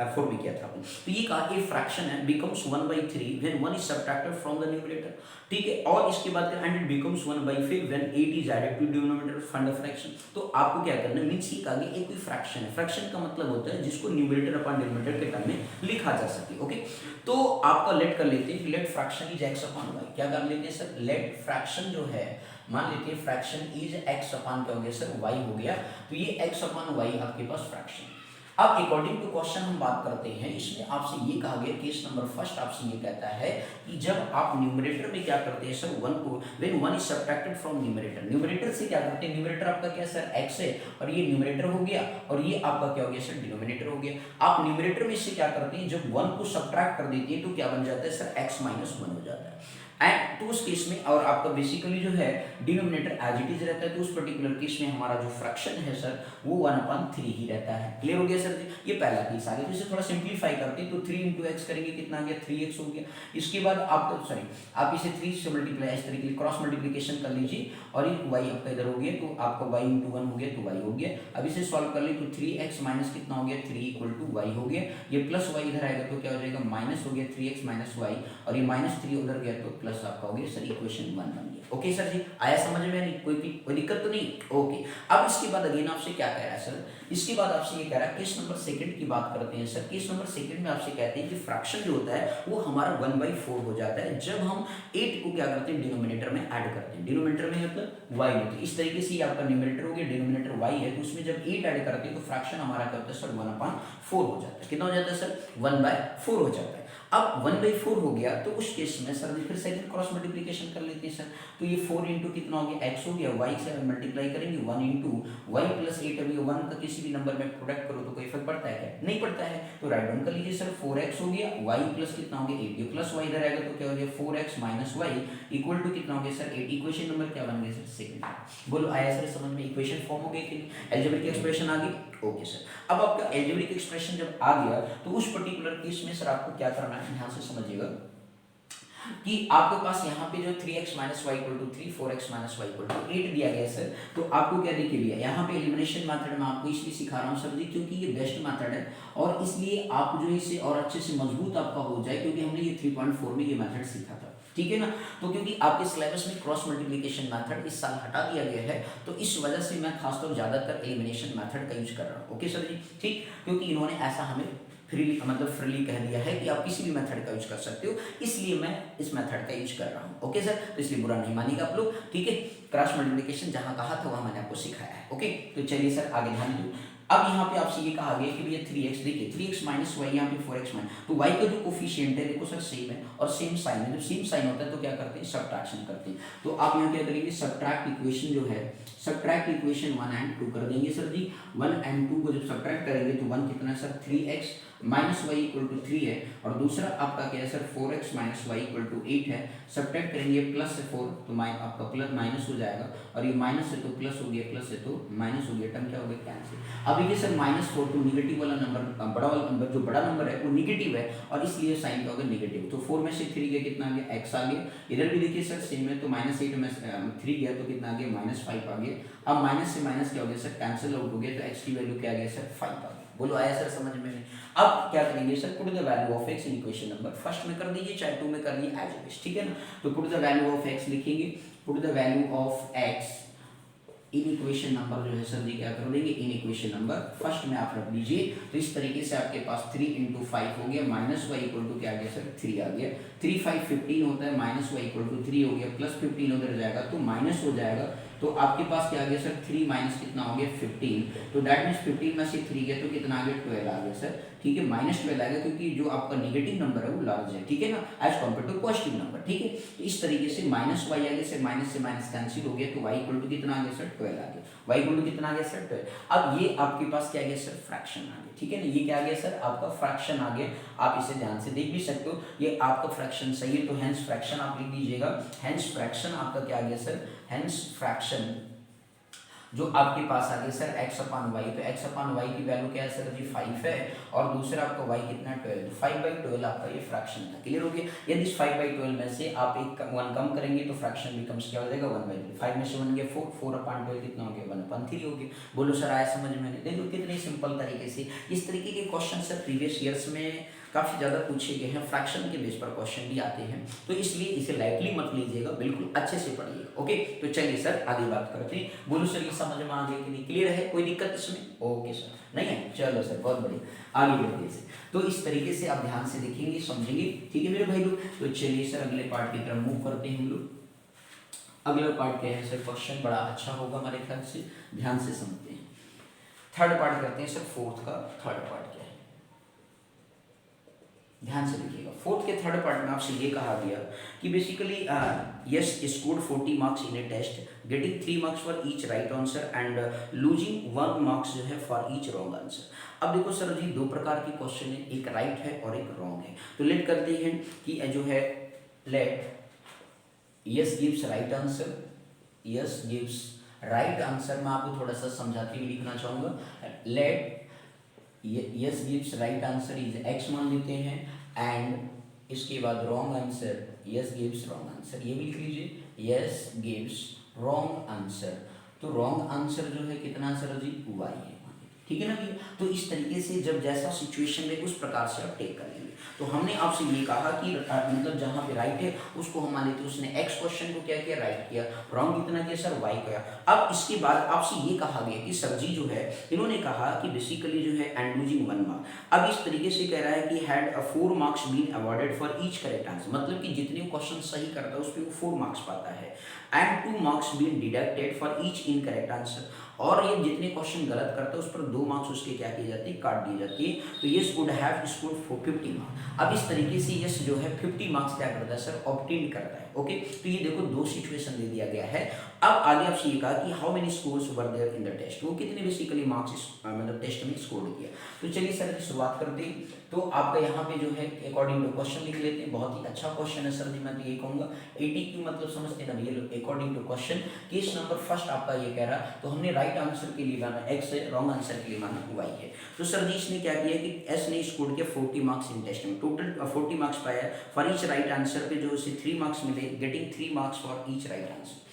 4 में किया था अपन। तो ये कहा कि फ्रैक्शन है becomes 1/3 when 1 is subtracted from the numerator, ठीक है, और इसके बाद and it becomes 1/5 when 8 is added to denominator find the fraction. तो आपको क्या करना है, मींस ये कहा कि एक कोई फ्रैक्शन है, फ्रैक्शन का मतलब होता है जिसको न्यूमरेटर अपॉन डिनोमिनेटर के टर्म में लिखा जा सके। ओके, तो आपका लेट कर लेते हैं, let fraction is x upon y, क्या कर लेते हैं सर, लेट फ्रैक्शन जो है मान लेते हैं फ्रैक्शन इज x अपॉन क्या हो गया सर y हो गया, तो ये x अपॉन y आपके पास फ्रैक्शन। अब अकॉर्डिंग टू क्वेश्चन हम बात करते हैं, इसमें आपसे ये कहा गया केस नंबर फर्स्ट आपसे ये कहता है कि जब आप न्यूमरेटर में क्या करते हैं सर 1 को when 1 is subtracted from numerator, numerator से क्या करते हैं, न्यूमरेटर आपका क्या सर x है और ये न्यूमरेटर हो गया और ये आपका क्या हो गया सर डिनोमिनेटर हो गया। आप न्यूमरेटर में से क्या करते हैं जब 1 को सब्ट्रैक्ट कर देते हैं तो क्या बन जाता है सर x - 1 हो जाता है। एंड तो उस केस में और आपका बेसिकली जो है डिनोमिनेटर एज इट इज रहता है, तो उस पर्टिकुलर केस में हमारा जो फ्रैक्शन है सर वो 1/3 ही रहता है। क्लियर हो गया सर जी, ये पहला केस आ गया। तो इसे थोड़ा सिंप्लीफाई करते हैं तो 3 × x करेंगे कितना आ गया 3x हो गया। इसके बाद आप आप इसे 3 से मल्टीप्लाई इस तरीके क्रॉस मल्टीप्लिकेशन कर लीजिए और ये y आपका इधर हो गया तो आपका y × 1 हो गया तो y हो गया। अब इसे सॉल्व कर ले तो 3x माइनस कितना हो गया 3 = y हो गया, ये प्लस y इधर आएगा तो क्या हो जाएगा माइनस हो गया 3x - y और ये -3 उधर गया तो प्लस आपका हो गया सर इक्वेशन 1 बन गया। ओके सर जी, आया समझ में, नहीं कोई दिक्कत तो नहीं। ओके, अब इसके बाद अगेन आपसे क्या कह रहा है सर, इसके बाद आपसे ये कह रहा है केस नंबर सेकंड की बात करते हैं सर। केस नंबर सेकंड में आपसे कहते हैं कि फ्रैक्शन जो होता है वो हमारा 1/4 हो जाता है जब हम 8 को क्या करते हैं डिनोमिनेटर में ऐड करते हैं, डिनोमिनेटर में मतलब y में, तो इस तरीके से आपका न्यूमरेटर हो गया डिनोमिनेटर y है, तो उसमें जब 8 ऐड करते हैं तो फ्रैक्शन हमारा क्या होता है सर 1/4 हो जाता है। कितना हो जाता है सर 1/4 हो जाता है। अब 1/4 हो गया तो उस केस में सर फिर सेकंड क्रॉस मल्टीप्लिकेशन कर लेते हैं सर, तो ये 4 × कितना हो गया x हो गया, y से मल्टीप्लाई करेंगे 1 × y + 8, अभी 1 का किसी भी नंबर में प्रोडक्ट करो तो कोई फर्क पड़ता है क्या, नहीं पड़ता है, तो राइट डाउन कर लीजिए सर 4x हो गया, y प्लस कितना हो गया 8, ये प्लस y इधर आएगा तो क्या हो गया 4x - y = कितना हो गया सर 8। इक्वेशन नंबर क्या बन गया सर सेकंड। बोलो आया सर समझ में, इक्वेशन फॉर्म हो गई कि अलजेब्रिक एक्सप्रेशन आ गई। ओके सर, अब आपका अलजेब्रिक एक्सप्रेशन जब आ गया तो उस पर्टिकुलर केस में सर आपको क्या करना है, ध्यान से समझिएगा कि आपके पास यहाँ पे जो 3x - y = 3, 4x - y = 8 दिया गया सर, तो आपको क्या देखिए भैया यहाँ पे एलिमिनेशन मेथड में आपको इसलिए सिखा रहा हूँ सर जी क्योंकि ये बेस्ट मेथड है और इसलिए आप जो है इसे और अच्छे से मजबूत आपका हो जाए, क्योंकि हमने ये 3.4 में ये मेथड सीखा था। ठीक है ना। तो क्योंकि आपके सिलेबस में क्रॉस मल्टीप्लिकेशन मेथड इस साल हटा दिया गया है, तो इस वजह से मैं खासतौर ज़्यादातर एलिमिनेशन मेथड का यूज कर रहा हूँ। ओके सर जी, ठीक, क्योंकि इन्होंने ऐसा हमें फ्रीली कह दिया है कि आप किसी भी मेथड का यूज कर सकते हो, इसलिए मैं इस मेथड का यूज कर रहा हूँ। ओके सर, तो इसलिए बुरा नहीं मानिएगा आप लोग, ठीक है। क्रॉस मल्टीप्लिकेशन जहाँ कहा था वहाँ मैंने आपको सिखाया है। ओके, तो चलिए सर आगे ध्यान दो। अब यहाँ पे आपसे ये कहा गया कि भैया 3x, देखिए 3x माइनस वाई, यहाँ पे 4x माइनस, तो y का जो कोफिशिएंट है देखो सर सेम है और सेम साइन है। जब सेम साइन होता है तो क्या करते हैं, सब्ट्रैक्शन करते हैं। तो आप यहाँ क्या करेंगे, सब्ट्रैक्ट इक्वेशन जो है, सब्ट्रैक्ट इक्वेशन 1 and 2 कर देंगे सर जी। 1 and 2 को जब सब्ट्रैक्ट करेंगे तो 1 कितना है sir 3x minus y equal to 3 है, और दूसरा आपका क्या है sir 4x minus y equal to 8 है। सब्ट्रैक्ट करेंगे प्लस से 4 तो आपका प्लस माइनस हो जाएगा, और ये माइनस से तो प्लस हो गया, प्लस से तो माइनस हो गया, टर्म क्या हो गया कैंसिल। अब ये सर -4 तो निगेटिव वाला नंबर, बड़ा वाला नंबर जो बड़ा नंबर है वो निगेटिव है, और इसलिए साइन क्या होगा निगेटिव। तो 4 में से 3 गया कितना आ गया, x आ गया। इधर भी देखिए सर सेम है, तो -8 में 3 गया तो कितना आ गया, -5 आ गया। अब माइनस से माइनस क्या हो गया सर, कैंसिल आउट हो गया, तो x की वैल्यू क्या आ गया सर 5 आ गया। बोलो आया सर समझ में। अब क्या करेंगे sir, put the value of x in equation number first में कर दीजिए, चाहे 2 में कर दीजिए, एज इट इज, ठीक है ना। तो put the value of x लिखेंगे, put the value of x in equation number जो है सर जी क्या कर देंगे, इन इक्वेशन नंबर फर्स्ट में आप रख दीजिए। तो इस तरीके से आपके पास 3 × 5 हो गया, माइनस वाई इक्वल टू क्या आ गया सर 3 आ गया। 3 5 15 होता है, माइनस वाई इक्वल टू 3 हो गया, प्लस 15 उधर जाएगा तो माइनस हो जाएगा। तो आपके पास क्या आ गया सर 3 माइनस कितना हो गया 15, तो दैट मीन्स 15 में से 3 गया तो कितना आ गया 12 आ गया सर, ठीक है। -12 आ गया क्योंकि जो आपका नेगेटिव नंबर है वो लार्ज है, ठीक है ना, as compare to positive number, ठीक है। तो इस तरीके से माइनस वाई आ गया सर, माइनस से माइनस कैंसिल हो गया, तो वाई इक्वल टू कितना आ गया सर 12 आ गया, वाई इक्वल टू कितना आ गया सर 12। अब ये आपके पास क्या आ गया सर फ्रैक्शन आ गया, ठीक है ना, ये क्या आ गया सर आपका फ्रैक्शन आ गया। आप इसे ध्यान से देख भी सकते हो, ये आपका फ्रैक्शन सही है, तो हेंस फ्रैक्शन आप लिख दीजिएगा। हेंस फ्रैक्शन आपका क्या आ गया सर, हेंस फ्रैक्शन जो आपके पास आ गया सर x अपान वाई, तो x अपान वाई की वैल्यू क्या है सर जी 5 है, और दूसरा आपका y कितना 12, तो 5/12 आपका ये फ्रैक्शन था। क्लियर हो गया। यदि इस 5/12 में से आप एक 1 कम करेंगे तो फ्रैक्शन बिकम्स क्या हो जाएगा 1/3। 5 में से 1 गया 4, 4/12 कितना हो गया 1/3 हो गया। बोलो सर आया समझ में। देखो कितने सिंपल तरीके से इस तरीके के क्वेश्चन सर प्रीवियस ईयर्स में काफ़ी ज़्यादा पूछे गए हैं, फ्रैक्शन के बेस पर क्वेश्चन भी आते हैं, तो इसलिए इसे लाइटली मत लीजिएगा, बिल्कुल अच्छे से पढ़िएगा। ओके, तो चलिए सर आगे बात करते हैं। बोलो सर ये समझ में आ गया कि नहीं, क्लियर है, कोई दिक्कत इसमें? ओके सर, नहीं है, चलो सर बहुत बढ़िया, आगे बढ़ते हैं। तो इस तरीके से आप ध्यान से देखेंगे समझेंगे, ठीक है मेरे भाई लोग। तो चलिए सर अगले पार्ट की तरफ मूव करते हैं हम लोग। अगला पार्ट क्या है सर, क्वेश्चन बड़ा अच्छा होगा हमारे ख्याल से, ध्यान से समझते हैं। थर्ड पार्ट करते हैं सर, फोर्थ का थर्ड पार्ट क्या है ध्यान से देखिएगा। फोर्थ के थर्ड पार्ट में आपसे ये कहा गया कि basically Yash scored 40 marks in a test, getting 3 marks for each right answer and losing 1 marks जो है फॉर ईच रॉन्ग आंसर। अब देखो सर जी दो प्रकार के क्वेश्चन है, एक राइट है और एक रॉन्ग है। तो लेट करते हैं कि जो है let Yash gives right answer, Yash gives right answer मैं आपको थोड़ा सा समझाते हुए लिखना चाहूँगा। Let Yash gives right answer is x मान लेते हैं, एंड इसके बाद wrong answer Yash gives wrong answer, ये भी लिख लीजिए यस गिव्स रॉन्ग आंसर। तो रॉन्ग आंसर जो है कितना सर जी y है, ठीक है ना भैया। तो इस तरीके से जब जैसा सिचुएशन में उस प्रकार से आप टेक करेंगे। तो हमने आपसे ये कहा कि मतलब जहाँ पे राइट है उसको हम मान लेते हैं उसने x क्वेश्चन को क्या किया राइट किया, रॉन्ग कितना किया सर y किया। अब इसके बाद आपसे ये कहा गया कि सर जी जो है इन्होंने कहा कि बेसिकली जो है एंड लूजिंग 1 मार्क। अब इस तरीके से कह रहा है कि had 4 marks been awarded for each correct answer, मतलब कि जितने क्वेश्चन सही करता है उस पर वो 4 मार्क्स पाता है, and 2 marks been deducted for each incorrect answer, और ये जितने क्वेश्चन गलत करता है उस पर 2 मार्क्स उसके क्या किए जाते हैं काट दिए जाते हैं। तो yes would have scored 50 marks. अब इस तरीके से यस जो है 50 मार्क्स क्या करता है सर ऑब्टेन करता है। ओके, तो ये देखो दो सिचुएशन दे दिया गया है। अब आगे आपसे ये कहा कि how many scores were there in the test, वो कितने बेसिकली मार्क्स मतलब टेस्ट में स्कोर किया। तो चलिए सर शुरुआत करते हैं। तो आपका यहाँ पे जो है अकॉर्डिंग टू क्वेश्चन लिख लेते हैं, बहुत ही अच्छा क्वेश्चन है सर जी, मैं तो ये कहूँगा 80 क्यों मतलब समझते ना भैया लोग। According to question case number first आपका ये कह रहा, तो हमने राइट आंसर के लिए माना x है, रॉन्ग आंसर के लिए माना y है। तो सर जी इसने क्या किया कि s ने स्कोर किया 40 मार्क्स इन टेस्ट में, टोटल 40 मार्क्स पाया। फॉर ईच राइट आंसर पे जो उसे 3 मार्क्स मिले, getting 3 marks for each right answer.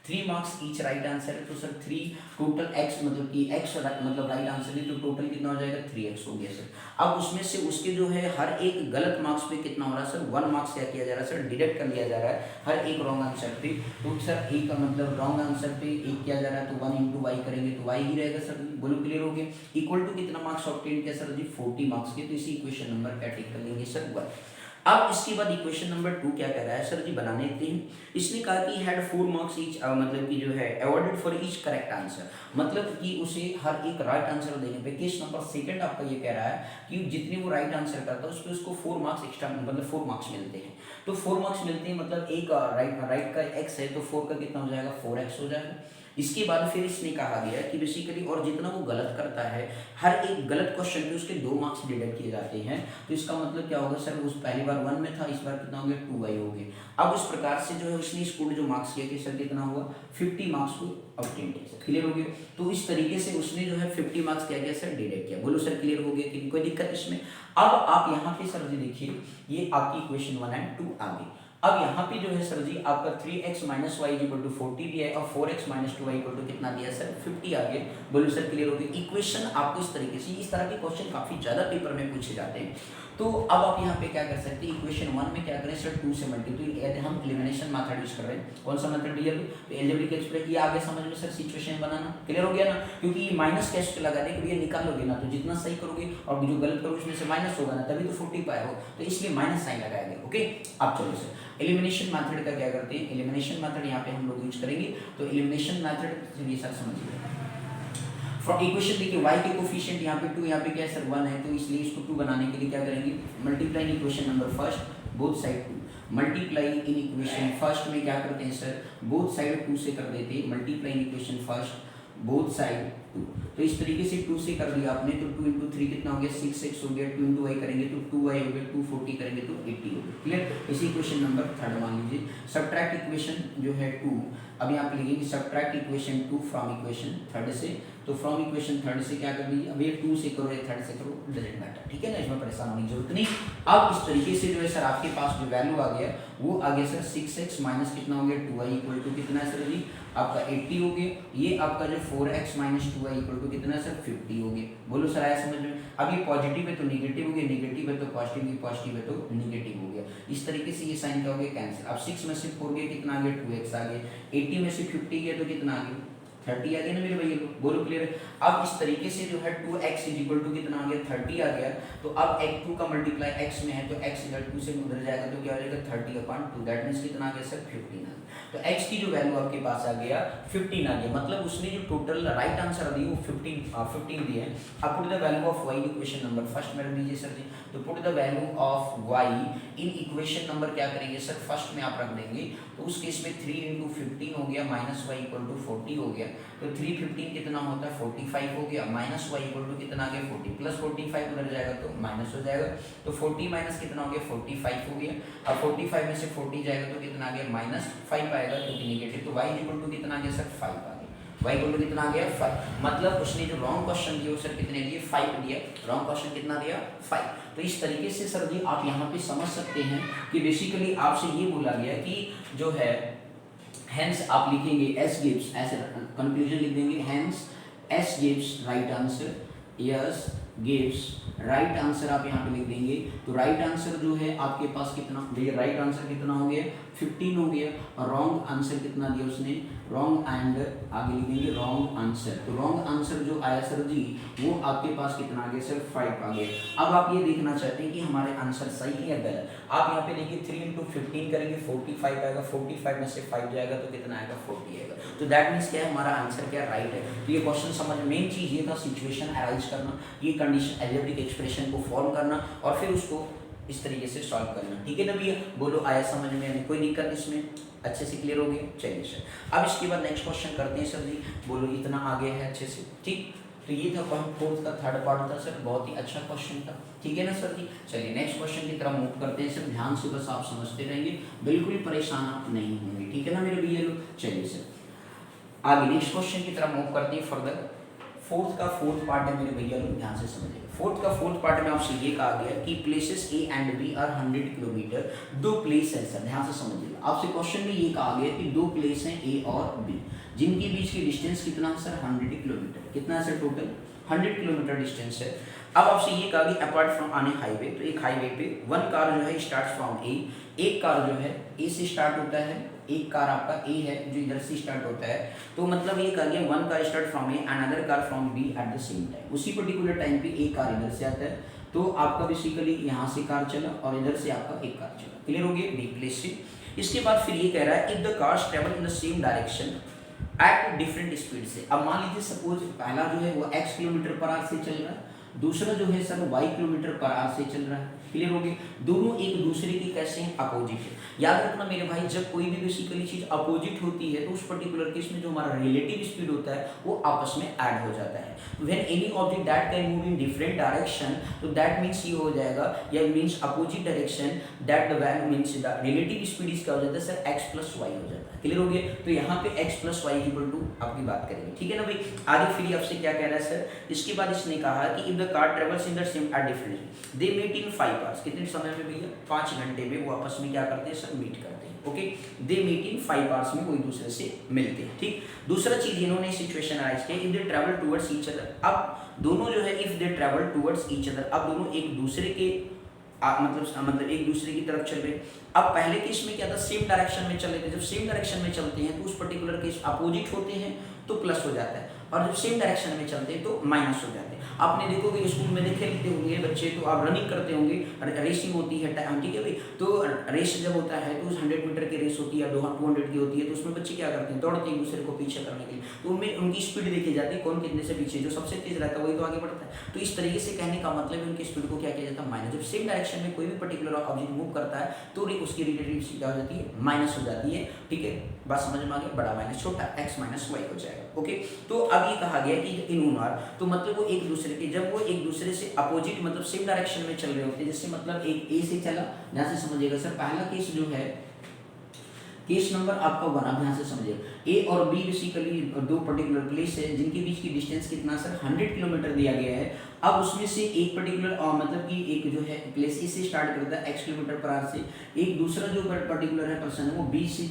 3 marks each right answer है, तो सर 3 टोटल x मतलब कि x मतलब राइट आंसर है, तो टोटल कितना हो जाएगा 3x हो गया सर। अब उसमें से उसके जो है हर एक गलत मार्क्स पे कितना हो रहा है सर, 1 मार्क्स क्या किया जा रहा है सर, डिडक्ट कर लिया जा रहा है हर एक रॉन्ग आंसर पे। तो सर एक का मतलब रॉन्ग आंसर पे एक किया जा रहा है, तो 1 इंटू वाई करेंगे तो y ही रहेगा सर। बोलो क्लियर हो गया। इक्वल टू कितना मार्क्स ऑब्टेन किया सर जी, 40 मार्क्स के। तो इसी इक्वेशन नंबर क्या टिक कर लेंगे सर 1। अब इसके बाद इक्वेशन नंबर 2 क्या कह रहा है सर जी, बनाने देते हैं। इसने कहा कि हैड 4 मार्क्स ईच, मतलब कि जो है awarded for each correct answer, मतलब कि उसे हर एक राइट आंसर देने पे केस नंबर सेकंड आपका ये कह रहा है कि जितने वो राइट आंसर करता है उस पर उसको 4 मार्क्स एक्स्ट्रा, मतलब 4 मार्क्स मिलते हैं। तो 4 मार्क्स मिलते हैं, मतलब एक राइट का x है तो 4 का कितना हो जाएगा, 4x हो जाएगा। इसके बाद फिर इसने कहा गया कि बेसिकली और जितना वो गलत करता है हर एक गलत क्वेश्चन पे उसके 2 मार्क्स डिडक्ट किए जाते हैं। तो इसका मतलब क्या होगा सर, उस पहली बार 1 में था, इस बार कितना हो गया 2y हो गया। अब उस प्रकार से जो है उसने इसको जो मार्क्स किया कि सर कितना हुआ 50 मार्क्स को ऑब्टेन किया। क्लियर हो गया। तो इस तरीके से उसने जो है 50 मार्क्स क्या किया सर, डिडक्ट किया। बोलो सर क्लियर हो गया कि कोई दिक्कत इसमें। अब आप यहाँ पे सर जी देखिए, ये आपकी इक्वेशन 1 एंड 2 आ गई। अब यहाँ पे जो है सर जी आपका 3x minus y equal to 40 दिया है और 4x minus 2y equal to कितना दिया सर, 50 आ गया। बोलो सर क्लियर हो गया। इक्वेशन आपको इस तरीके से, इस तरह के क्वेश्चन काफी ज्यादा पेपर में पूछे जाते हैं। तो अब आप यहाँ पे क्या कर सकते हैं, इक्वेशन 1 में क्या करें सर, 2 से मल्टीप्लाई, हम एलिमिनेशन मेथड यूज कर रहे हैं। कौन सा मेथड भैया, तो एलजेब्रिक एक्सप्रेशन। ये आगे समझ में सर सिचुएशन बनाना क्लियर हो गया ना, क्योंकि ये माइनस कैसे लगा दे कि ये निकालोगे ना तो जितना सही करोगे और जो गलत करोगे उसमें से माइनस होगा ना, तभी तो 40 पाए हो, तो इसलिए माइनस साइन लगाया गया। ओके, अब चलो सर एलिमिनेशन मेथड का क्या करते हैं, एलिमिनेशन मेथड यहाँ पे हम लोग यूज करेंगे। तो एलिमिनेशन मेथड चलिए सर समझिए। फॉर इक्वेशन देखिए y के कोफिशिएंट यहाँ पे 2, यहाँ पे क्या है सर 1 है, तो इसलिए इसको 2 बनाने के लिए क्या करेंगे, multiply in equation number first both side 2। Multiply in equation first में क्या करते हैं सर, बोथ साइड 2 से कर देते हैं। Multiply in equation first both side 2, तो इस तरीके से 2 से कर दिया आपने, तो 2 इंटू 3 कितना हो गया 6x हो गया। 2 इंटू वाई करेंगे तो 2y हो गया, 240 करेंगे तो 80 हो गया। क्लियर। इसी इक्वेशन नंबर 3 मान लीजिए। सब्ट्रैक्ट इक्वेशन जो है 2, अब यहाँ पे लिखेंगे सब्ट्रैक्ट इक्वेशन 2 फ्रॉम इक्वेशन 3 से। तो फ्रॉम इक्वेशन 3 से क्या कर दीजिए, अब ये 2 से करो या 3 से करो डजंट मैटर, ठीक है ना, इसमें परेशान होने की जरूरत नहीं। अब इस तरीके से जो है सर आपके पास जो वैल्यू आ गया वो आ गया सर 6x माइनस कितना हो गया 2y इक्वल टू कितना है सर जी आपका 80 हो गया। ये आपका जो 4x minus 2y equal to कितना है सर 50 हो गया। बोलो सर आया समझ में। अब ये पॉजिटिव है तो निगेटिव हो गया, निगेटिव है तो पॉजिटिव, ये पॉजिटिव है तो निगेटिव हो गया। इस तरीके से ये साइन क्या हो गया कैंसिल। अब 6 में से 4 गया कितना आ गया 2x आ गया, 80 में से 50 गया तो कितना आ गया 30 आ गया ना मेरे भैया को। बोलो क्लियर है। अब इस तरीके से जो है 2x इज इक्वल टू कितना आ गया 30 आ गया। तो अब x2 का मल्टीप्लाई x में है तो x इधर 2 से उधर जाएगा तो क्या हो जाएगा 30/2, दैट मींस कितना आ गया सर 15 आ गया। तो x की जो वैल्यू आपके पास आ गया 15 आ गया, मतलब उसने जो टोटल राइट आंसर दी वो 15 दिए हैं। अब put the value of y equation number first में रख दीजिए सर जी। तो put the value of y in equation number क्या करेंगे सर फर्स्ट में आप रख देंगे। तो उस केस में 3 इंटू 15 हो गया माइनस y इक्वल टू 40 हो गया। तो 3 15 कितना होता है 45 हो गया, माइनस y इक्वल टू कितना आ गया 40 प्लस 45 उधर जाएगा तो माइनस हो जाएगा। तो 40 माइनस कितना हो गया 45 हो गया। अब 45 में से 40 जाएगा तो कितना आ गया माइनस 5 आएगा क्योंकि नेगेटिव। तो y इक्वल टू कितना आ गया सर 5 आ गया। y इक्वल टू कितना आ गया 5, मतलब उसने जो रॉन्ग क्वेश्चन दिया सर कितने दिए 5 दिया। रॉन्ग क्वेश्चन कितना दिया 5। तो इस तरीके से सर जी आप यहाँ पे समझ सकते हैं कि बेसिकली आपसे ये बोला गया कि जो है हेंस आप लिखेंगे एस गिव्स, ऐसे कंक्लूजन लिख देंगे hence S gives right answer, Yash gives right answer आप यहाँ पे लिख देंगे। तो राइट आंसर जो है आपके पास कितना, देखिए राइट आंसर कितना हो गया 15 हो गया और रॉन्ग आंसर कितना दिया उसने, रॉन्ग एंड आगे लिख देंगे रॉन्ग आंसर। तो रॉन्ग आंसर जो आया सर जी वो आपके पास कितना आ गया सर 5 आ गया। अब आप ये देखना चाहते हैं कि हमारे आंसर सही है या गलत। आप यहाँ पे देखिए 3 इंटू 15 करेंगे 45 आएगा, 45 में से 5 जाएगा तो कितना आएगा 40 आएगा। तो दैट मीन्स क्या है हमारा आंसर क्या राइट है। तो ये क्वेश्चन समझ, मेन चीज ये था सिचुएशन अराइज करना, ये कंडीशन एल्जेब्रिक एक्सप्रेशन को फॉर्म करना और फिर उसको इस तरीके से सॉल्व करना, ठीक है ना भैया। बोलो आया समझ में, कोई दिक्कत इसमें, अच्छे से क्लियर हो गया। चलिए सर अब इसके बाद नेक्स्ट क्वेश्चन करते हैं सर जी। बोलो इतना आ गया है अच्छे से, ठीक। तो ये था फोर्थ का थर्ड पार्ट था सर, बहुत ही अच्छा क्वेश्चन था, ठीक है ना सर जी। चलिए नेक्स्ट क्वेश्चन की तरफ मूव करते हैं सर, ध्यान से बस आप समझते रहेंगे, बिल्कुल परेशान आप नहीं होंगे, ठीक है ना मेरे भैया लोग। चलिए सर आगे नेक्स्ट क्वेश्चन की तरफ मूव करते हैं फर्दर। फोर्थ का फोर्थ पार्ट है मेरे भैया लोग, ध्यान से समझिएगा। फोर्थ का फोर्थ पार्ट में आपसे ये कहा गया कि places A and B are 100 kilometre, दो प्लेस है सर, ध्यान से समझिएगा। आपसे क्वेश्चन में ये कहा गया कि दो प्लेस हैं ए और बी, जिनके बीच की डिस्टेंस कितना है सर 100 किलोमीटर। कितना है सर टोटल 100 किलोमीटर डिस्टेंस है। अब आपसे ये कहा कि अपार्ट फ्रॉम आने हाईवे, तो एक हाईवे पे वन कार जो है स्टार्ट फ्रॉम ए, एक कार जो है ए से स्टार्ट होता है, एक कार आपका ए है जो इधर से स्टार्ट होता है, तो मतलब ये कहा गया one car start from A, another car from B at the same time. उसी पर्टिकुलर टाइम पे एक कार इधर से आता है, तो आपका बेसिकली यहाँ से कार चला और इधर से आपका एक कार चला। क्लियर हो गया बी प्लेस से। इसके बाद फिर ये कह रहा है if the cars travel in the same direction at different speed से। अब मान लीजिए सपोज पहला जो है वो x किलोमीटर पर आवर से चल रहा है, दूसरा जो है sir y kilometre per our से चल रहा है। क्लियर हो गया, दोनों एक दूसरे के कैसे हैं अपोजिट है। याद रखना मेरे भाई, जब कोई भी बेसिकली चीज अपोजिट होती है तो उस पर्टिकुलर केस में जो हमारा रिलेटिव स्पीड होता है वो आपस में ऐड हो जाता है। When any object that can move in different direction, तो दैट मींस ये हो जाएगा, या means opposite direction, that the value means the relative speed इसका हो जाता है सर x प्लस y हो जाता है। क्लियर हो गया, तो यहाँ पे x plus y equal to आपकी बात करेंगे, ठीक है ना भाई। आगे फिर आपसे क्या कह रहा है सर, इसके बाद इसने कहा कि if the car travels in the same at different they meet in 5 hours, कितने समय में भैया 5 घंटे में वो आपस में क्या करते हैं सर मीट करते हैं। Okay, they meet in 5 hours में वो एक दूसरे से मिलते हैं। ठीक, दूसरा चीज इन्होंने सिचुएशन अराइज किया if they travel towards each other. अब दोनों जो है if they travel towards each other, अब दोनों एक दूसरे के मतलब एक दूसरे की तरफ चल रहे। अब पहले केस में क्या था, सेम डायरेक्शन में चल रहे थे। जब सेम डायरेक्शन में चलते हैं तो उस पर्टिकुलर केस अपोजिट होते हैं तो प्लस हो जाता है, और जब सेम डायरेक्शन में चलते हैं तो माइनस हो जाते हैं। आपने देखोगे स्कूल में देखे लिखते होंगे बच्चे, तो आप रनिंग करते होंगे, रेसिंग होती है टाइम, ठीक है भाई। तो रेस जब होता है तो 100 मीटर की रेस होती है, 200 की होती है, तो उसमें बच्चे क्या करते हैं, दौड़ते हैं एक दूसरे को पीछे करने के लिए। तो उनमें उनकी स्पीड देखी जाती है, कौन कितने से पीछे, जो सबसे तेज रहता है वही तो आगे बढ़ता है। तो इस तरीके से कहने का मतलब है उनकी स्पीड को क्या किया जाता है, माइनस। जब सेम डायरेक्शन में कोई भी पर्टिकुलर ऑब्जेक्ट मूव करता है तो उसकी रिलेटिव स्पीड क्या हो जाती है, माइनस हो जाती है। ठीक है, बात समझ में आ गई, बड़ा माइनस छोटा, x माइनस वाई हो जाएगा। ओके, तो अब ये कहा गया कि इन आर, तो मतलब वो एक दूसरे के, जब वो एक दूसरे से अपोजिट मतलब सेम डायरेक्शन में चल रहे होते हैं, जैसे मतलब एक ए से चला, ध्यान से समझिएगा सर। पहला केस जो है केस नंबर आपका 1, आप ध्यान से समझिए। ए और बी बेसिकली दो पर्टिकुलर प्लेस है जिनके बीच की डिस्टेंस कितना सर 100 किलोमीटर दिया गया है। अब उसमें से एक पर्टिकुलर मतलब कि एक जो है प्लेस ए से स्टार्ट करता है x किलोमीटर पर आवर से, एक दूसरा जो पर्टिकुलर है पर्सन है वो बी से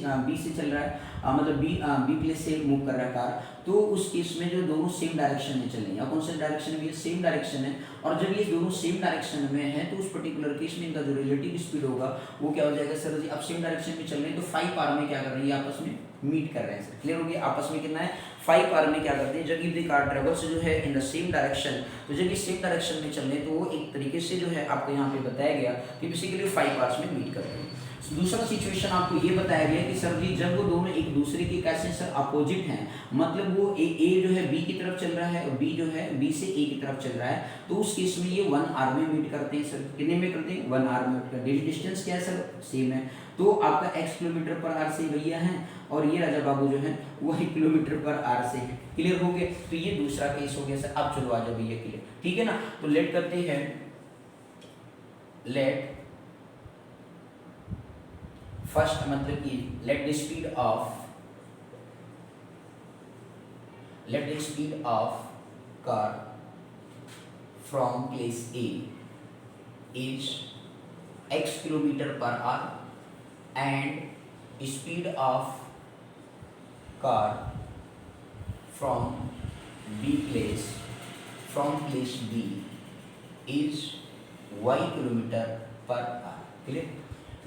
चल रहा है, मतलब बी प्लेस से मूव कर रहा है कार। तो उस केस में जो दोनों सेम डायरेक्शन में चलेंगे, कौन सा डायरेक्शन में, सेम डायरेक्शन है। और जब ये दोनों सेम डायरेक्शन में है तो उस पर्टिकुलर केस में इनका जो रिलेटिव स्पीड होगा वो क्या हो जाएगा सर जी। अब सेम डायरेक्शन में चल रहे हैं तो 5 आवर में क्या कर रहे हैं, आपस में मीट कर रहे हैं सर। क्लियर हो गया, आपस में कितना है 5 आवर में क्या करते हैं, जब इफ द कार ट्रेवल्स जो है इन द सेम डायरेक्शन, तो जब ये सेम डायरेक्शन में चल रहे हैं तो वो एक तरीके से जो है आपको यहाँ पे बताया गया कि बेसिकली 5 आवर्स में मीट करते हैं। दूसरा सिचुएशन आपको ये बताया गया कि सर जी जब वो दोनों एक दूसरे के कैसे सर अपोजिट हैं, मतलब वो ए जो है बी की तरफ चल रहा है और बी जो है बी से ए की तरफ चल रहा है, तो उस केस में ये 1 आवर में मीट करते हैं सर। कितने में करते हैं, 1 आवर में। डिस्टेंस क्या है सर, सेम है। तो आपका x किलोमीटर पर आवर से भैया है और ये राजा बाबू जो है वो 1 किलोमीटर पर आवर से है। क्लियर हो गया, तो ये दूसरा केस हो गया सर। अब चलो आ जाओ भैया क्लियर, ठीक है ना। तो लेट करते हैं, लेट फर्स्ट मतलब कि let the speed of car from place A is x kilometre per hour and speed of car from place B is y kilometre per hour. Clear,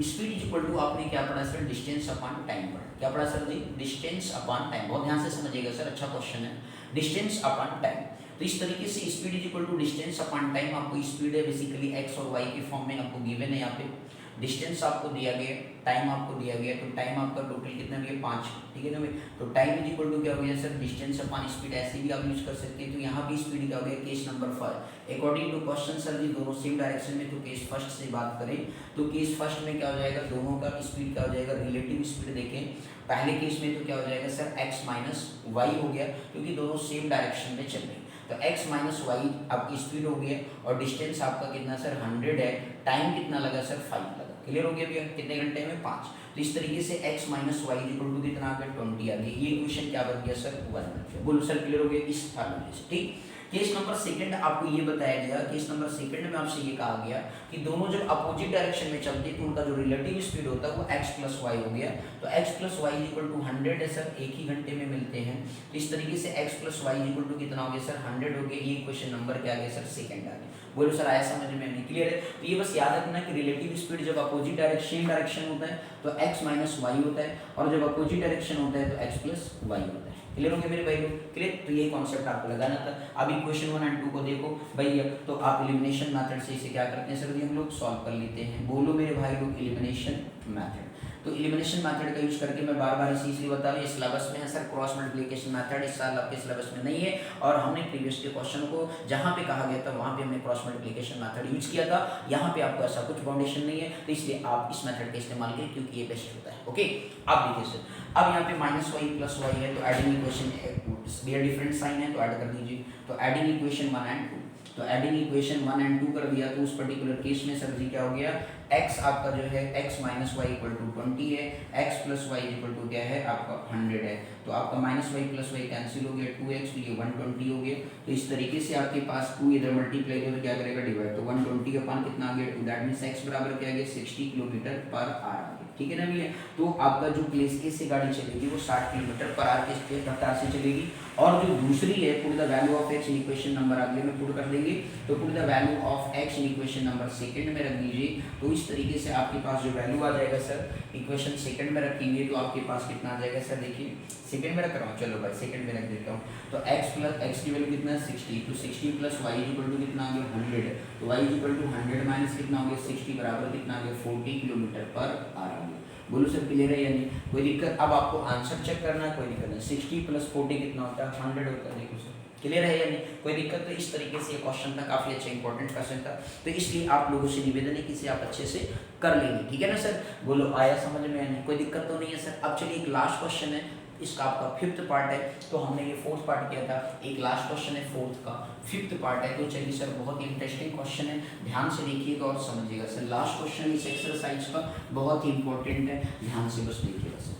speed is equal to आपने क्या पढ़ा sir, distance upon time पढ़ा। क्या पढ़ा sir जी, distance upon time. बहुत ध्यान से समझिएगा सर, अच्छा क्वेश्चन है, डिस्टेंस अपॉन टाइम। तो इस तरीके से speed is equal to distance upon time. आपको स्पीड है बेसिकली x और y के फॉर्म में आपको गिवन है, यहाँ पे डिस्टेंस आपको दिया गया, टाइम आपको दिया गया। तो टाइम आपका टोटल कितना भी है 5, ठीक है ना भाई। तो टाइम इज इक्वल टू क्या हो गया सर, डिस्टेंस अपॉन स्पीड, ऐसे भी आप यूज कर सकते हैं। तो यहाँ भी स्पीड क्या हो गया, case number 5 according to question sir ji दोनों सेम डायरेक्शन में। तो केस फर्स्ट से बात करें तो केस फर्स्ट में क्या हो जाएगा, दोनों का स्पीड क्या हो जाएगा, रिलेटिव स्पीड देखें। पहले केस में तो क्या हो जाएगा सर x माइनस वाई हो गया, क्योंकि दोनों सेम डायरेक्शन में चल रहे हैं। तो x माइनस वाई आपकी स्पीड हो गई है और डिस्टेंस आपका कितना सर 100 है। टाइम कितना लगा सर 5 लगा। क्लियर हो गया भैया, कितने घंटे में 5। तो इस तरीके से x minus y equal to कितना आ गया 20 आ गया। ये इक्वेशन क्या बन गया सर 1 बन गया। बोलो सर क्लियर हो गया इस फार्मूले से। ठीक, केस नंबर सेकंड आपको ये बताया गया, केस नंबर सेकंड में आपसे ये कहा गया कि दोनों जब अपोजिट डायरेक्शन में चलते तो उनका जो रिलेटिव स्पीड होता है वो x प्लस वाई हो गया। तो x plus y equal to 100 है सर, एक ही घंटे में मिलते हैं। तो इस तरीके से x plus y equal to कितना हो गया सर 100 हो गया। ये क्वेश्चन नंबर क्या आ गया सर सेकंड आ गया। बोलो सर आया समझ में? नहीं क्लियर है? तो ये बस याद रखना कि रिलेटिव स्पीड जब अपोजिट डायरेक्शन होता है तो x माइनस वाई होता है, और जब अपोजिट डायरेक्शन होता है तो x प्लस वाई होता है। क्लियर हो गया मेरे भाई लोग? क्लियर? तो ये कॉन्सेप्ट आपको लगाना था। अब इक्वेशन 1 एंड 2 को देखो भैया, तो आप एलिमिनेशन मेथड से इसे क्या करते हैं सर, हम लोग सॉल्व कर लेते हैं। बोलो मेरे भाई लोग एलिमिनेशन मेथड। तो एलिमिनेशन मेथड का यूज करके मैं बार बार इसलिए बता रहा हूँ, सिलेबस में है सर क्रॉस मल्टीप्लिकेशन मेथड, इस साल आपके सिलेबस में नहीं है, और हमने प्रीवियस के क्वेश्चन को जहाँ पे कहा गया था वहाँ पे हमने क्रॉस मल्टीप्लिकेशन मेथड यूज किया था। यहाँ पे आपको ऐसा कुछ फाउंडेशन नहीं है, तो इसलिए आप इस मेथड का इस्तेमाल करें क्योंकि ये बेस्ट होता है। ओके, अब देखिए सर, अब यहाँ पे माइनस वाई प्लस वाई है, तो एडिंग इक्वेशन ये डिफरेंट साइन है तो ऐड कर दीजिए। तो एडिंग इक्वेशन 1 एंड 2, तो एडिंग इक्वेशन 1 एंड 2 कर दिया तो उस पर्टिकुलर केस में सर जी क्या हो गया, x आपका जो है x minus y equal to 20 है, x plus y equal to क्या है आपका 100 है। तो आपका minus y plus y cancel हो गया, 2x तो ये 120 हो गया। तो इस तरीके से आपके पास 2 इधर मल्टीप्लाई करो तो क्या करेगा डिवाइड, तो 120 अपॉन कितना आ गया 2, दैट मींस x बराबर क्या आ गया 60 किलोमीटर पर आवर आ गया। ठीक है ना भैया? तो आपका जो प्लेस ए से गाड़ी चलेगी वो 60 किलोमीटर पर आवर के रफ्तार से चलेगी, और जो दूसरी है put the value of x in equation number अगले में पुट कर देंगे, तो put the value of x in equation number second में रख दीजिए। तो इस तरीके से आपके पास जो वैल्यू आ जाएगा सर इक्वेशन सेकंड में रखेंगे तो आपके पास कितना आ जाएगा सर, देखिए सेकंड में रख रहा हूँ, चलो भाई सेकंड में रख देता हूँ। तो x की वैल्यू कितना है 60, तो 60 प्लस वाई इक्वल टू कितना आ गया 100, तो y इक्वल टू 100 माइनस कितना हो गया 60 बराबर कितना आ गया 40 किलोमीटर पर आवर आ गया। बोलो सर क्लियर है या नहीं? कोई दिक्कत? अब आपको आंसर चेक करना है, कोई दिक्कत नहीं। 60 प्लस 40 कितना होता है 100 होता है, देखो सर क्लियर है या नहीं? कोई दिक्कत? तो इस तरीके से ये क्वेश्चन था, काफी अच्छा इंपॉर्टेंट क्वेश्चन था, तो इसलिए आप लोगों से निवेदन है कि इसे आप अच्छे से कर लेंगे। ठीक है ना सर? बोलो आया समझ में या नहीं? कोई दिक्कत तो नहीं है सर? अब चलिए एक लास्ट क्वेश्चन है, इसका आपका 5th पार्ट है, तो हमने ये 4th पार्ट किया था, एक लास्ट क्वेश्चन है 4th का 5th पार्ट है। तो चलिए सर बहुत ही इंटरेस्टिंग क्वेश्चन है, ध्यान से देखिएगा और समझिएगा सर। लास्ट क्वेश्चन इस एक्सरसाइज का बहुत ही इंपॉर्टेंट है, ध्यान से बस देखिएगा सर,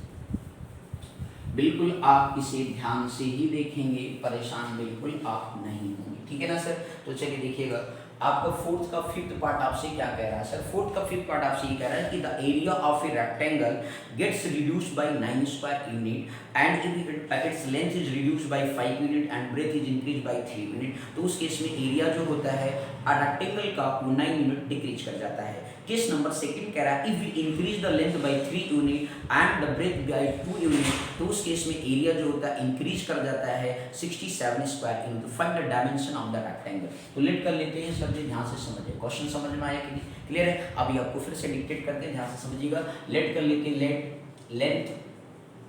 बिल्कुल आप इसे ध्यान से ही देखेंगे, परेशान बिल्कुल आप नहीं होंगे। ठीक है ना सर? तो चलिए देखिएगा, आपका 4th का 5th पार्ट आपसे क्या कह रहा है सर? 4th का 5th पार्ट आपसे ये कह रहा है कि the area of a rectangle gets reduced by 9 square unit and if its length is reduced by 5 unit and breadth is increase by 3 unit. तो उस केस में एरिया जो होता है रेक्टेंगल का वो 9 यूनिट डिक्रीज कर जाता है। केस नंबर सेकंड कह रहा है if we increase the length by 3 unit and the breadth by 2 unit, तो उस केस में एरिया जो होता है इंक्रीज कर जाता है 67 square unit. Find the dimension of the rectangle. तो लेट कर लेते हैं सर जी, ध्यान से समझिए, क्वेश्चन समझ में आया कि नहीं? क्लियर है? अभी आपको फिर से डिक्टेट करते हैं, ध्यान से समझिएगा। लेट कर लेते हैं, let length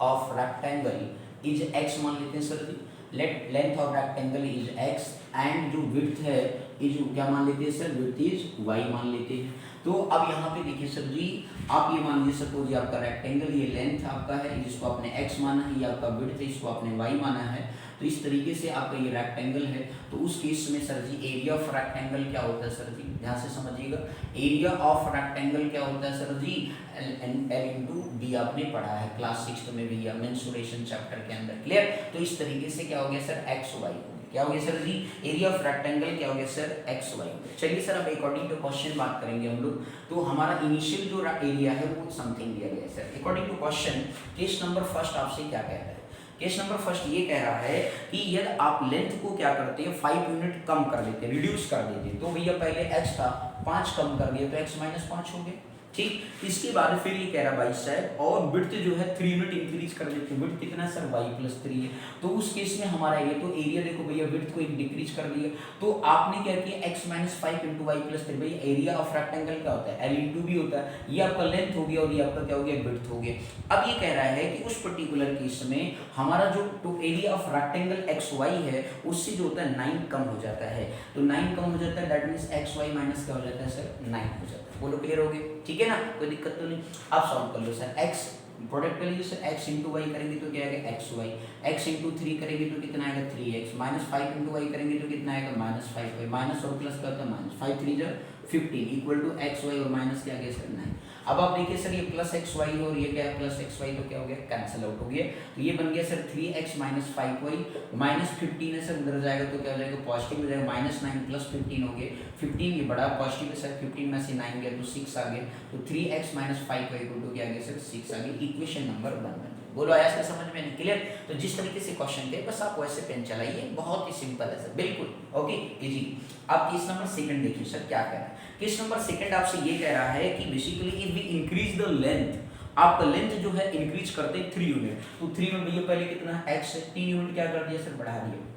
of rectangle is x मान लेते हैं sir ji, let length of rectangle is x and जो विड्थ है इज क्या मान लेते हैं सर, विड्थ इज y मान लेते हैं। तो अब यहाँ पे देखिए सर जी, आप ये मान लीजिए सपोज ये आपका रेक्टेंगल, ये लेंथ आपका है जिसको आपने x माना है, ये आपका विड्थ है इसको आपने y माना है। तो इस तरीके से आपका ये रेक्टेंगल है, तो उस केस में sir ji area of rectangle क्या होता है सर जी, ध्यान से समझिएगा। एरिया ऑफ रेक्टेंगल क्या होता है सर जी, L इंटू बी आपने पढ़ा है क्लास 6 में भी, मेंसुरेशन चैप्टर के अंदर। क्लियर? तो इस तरीके से क्या हो गया सर, एक्स वाई हो गया। क्या हो गया sir ji, area of rectangle क्या हो गया सर, एक्स वाई हो गया। चलिए सर अब अकॉर्डिंग टू क्वेश्चन बात करेंगे हम लोग। तो हमारा इनिशियल जो एरिया है वो समथिंग दिया गया है sir. According to question case number first आपसे क्या कह रहा है? केस नंबर फर्स्ट ये कह रहा है कि यदि आप लेंथ को क्या करते हैं 5 यूनिट कम कर देते हैं, रिड्यूस कर देते हैं, तो भैया पहले x था 5 कम कर दिया तो x माइनस 5 हो गया। ठीक, इसके बाद फिर ये कह रहा भाई साहब और विड्थ जो है 3 यूनिट इंक्रीज कर देते हैं। विड्थ कितना सर y प्लस 3 है, तो उस केस में हमारा ये तो एरिया देखो भैया विड्थ को एक डिक्रीज कर दिया, तो आपने क्या किया x minus 5 into y plus 3। भैया एरिया ऑफ रेक्टेंगल क्या होता है, l इंटू बी होता है, ये आपका लेंथ हो गया और ये आपका क्या हो गया, विड्थ हो गया। अब ये कह रहा है कि उस पर्टिकुलर केस में हमारा जो area of rectangle x y है उससे जो होता है 9 कम हो जाता है। तो 9 कम हो जाता है, that means x y minus क्या हो जाता है सर, 9 हो जाता है। बोलो क्लियर हो गए? ठीक है ना, कोई दिक्कत तो नहीं। अब सॉल्व कर लो सर, x प्रोडक्ट कर लीजिए सर, x इंटू वाई करेंगे तो क्या आएगा एक्स वाई, x इंटू 3 करेंगे तो कितना आएगा 3x, माइनस 5 इंटू वाई करेंगे तो कितना आएगा माइनस 5y, माइनस और प्लस का होता है माइनस, 5 3 जा 15 इक्वल टू एक्स वाई और माइनस क्या गया सर 9। अब आप देखिए सर ये प्लस एक्स वाई और ये क्या है प्लस एक्स वाई, तो क्या हो गया कैंसिल आउट हो गया। तो ये बन गया sir 3x minus 5y minus 15 है सर, उधर जाएगा तो क्या हो जाएगा पॉजिटिव हो जाएगा, माइनस 9 प्लस 15 हो गया। 15 ये बड़ा पॉजिटिव है सर, 15 में से 9 गया तो 6 आ गया। तो 3x minus 5y equal to क्या आ गया सर 6 आ गया। इक्वेशन नंबर 1 बन। बोलो आया सर समझ में? नहीं क्लियर? तो जिस तरीके से क्वेश्चन थे बस आप वैसे पेन चलाइए, बहुत ही सिंपल है सर, बिल्कुल ओके इजी। अब केस नंबर सेकंड देखिए सर क्या कह रहा है। केस नंबर सेकंड आपसे ये कह रहा है कि basically if we increase the length, आपका लेंथ जो है इंक्रीज करते 3 यूनिट, तो 3 में भैया पहले कितना है x है, 3 यूनिट क्या कर दिया सर बढ़ा दिया।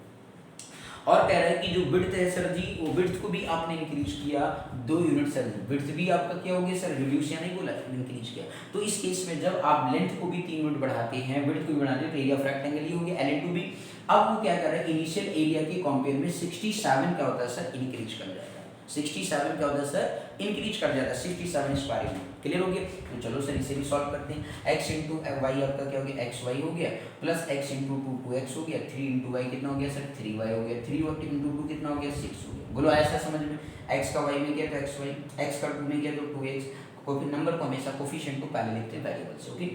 और कह रहा है कि जो विड्थ है सर जी, वो विड्थ को भी आपने इंक्रीज किया 2 यूनिट सर, विड्थ भी आपका क्या हो गया सर रिड्यूस या नहीं बोला इंक्रीज किया। तो इस केस में जब आप लेंथ को भी 3 यूनिट बढ़ाते हैं, विड्थ को भी बढ़ाते हैं, तो एरिया ऑफ रेक्टेंगल ही हो गया L * B। अब वो क्या कर रहा है इनिशियल एरिया के कंपेयर में 67 क्या होता है सर इंक्रीज कर जाएगा। 67 क्या होता है सर इंक्रीज कर जाता है 67 स्क्वायर यूनिट। क्लियर हो गया? तो चलो सर इसे भी सॉल्व करते हैं। x इंटू वाई आपका क्या हो गया एक्स वाई हो गया, प्लस x इंटू 2 2x हो गया, 3 इंटू वाई कितना हो गया सर 3y हो गया, 3 इंटू 2 कितना हो गया 6 हो गया। बोलो ऐसा समझ में? x का y में क्या तो xy, x का 2 में क्या तो 2x। नंबर को हमेशा कोफिशिएंट को पहले लिखते हैं वेरिएबल से, ओके।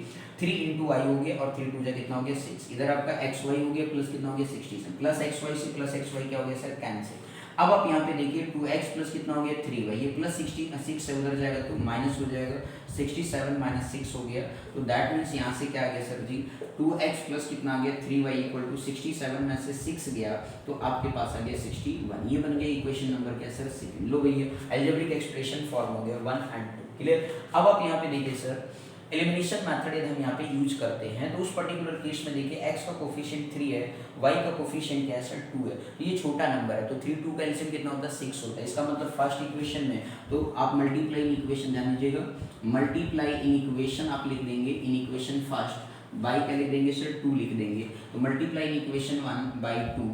3 इंटू वाई हो गया और 3 2 जा कितना हो गया 6। इधर आपका xy हो गया प्लस कितना हो गया 67, प्लस xy से प्लस xy क्या हो गया सर कैंसिल। अब आप यहाँ पे देखिए 2x प्लस कितना हो गया 3y, ये प्लस 6 से उधर जाएगा तो माइनस हो जाएगा, 67 माइनस 6 हो गया। तो दैट मीन्स यहाँ से क्या आ गया सर जी 2x प्लस कितना आ गया 3y इक्वल टू 67 में से 6 गया तो आपके पास आ गया 61। ये बन गया इक्वेशन नंबर क्या सर सेकंड। लो भैया अलजेब्रिक एक्सप्रेशन फॉर्म हो गया 1 और 2। क्लियर? अब आप यहाँ पे देखिए सर एलिमिनेशन मेथड यदि हम यहाँ पे यूज करते हैं तो उस पर्टिकुलर केस में देखिए x का कोफिशिएंट 3 है, y का कोफिशिएंट क्या है सर 2 है, तो ये छोटा नंबर है तो 3 2 का एलसीएम कितना होता है 6 होता है। इसका मतलब फर्स्ट इक्वेशन में तो आप मल्टीप्लाई इन इक्वेशन जान लीजिएगा, मल्टीप्लाई इन इक्वेशन आप लिख देंगे इन इक्वेशन फर्स्ट बाई क्या लिख देंगे सर 2 लिख देंगे, तो multiply in equation 1 by 2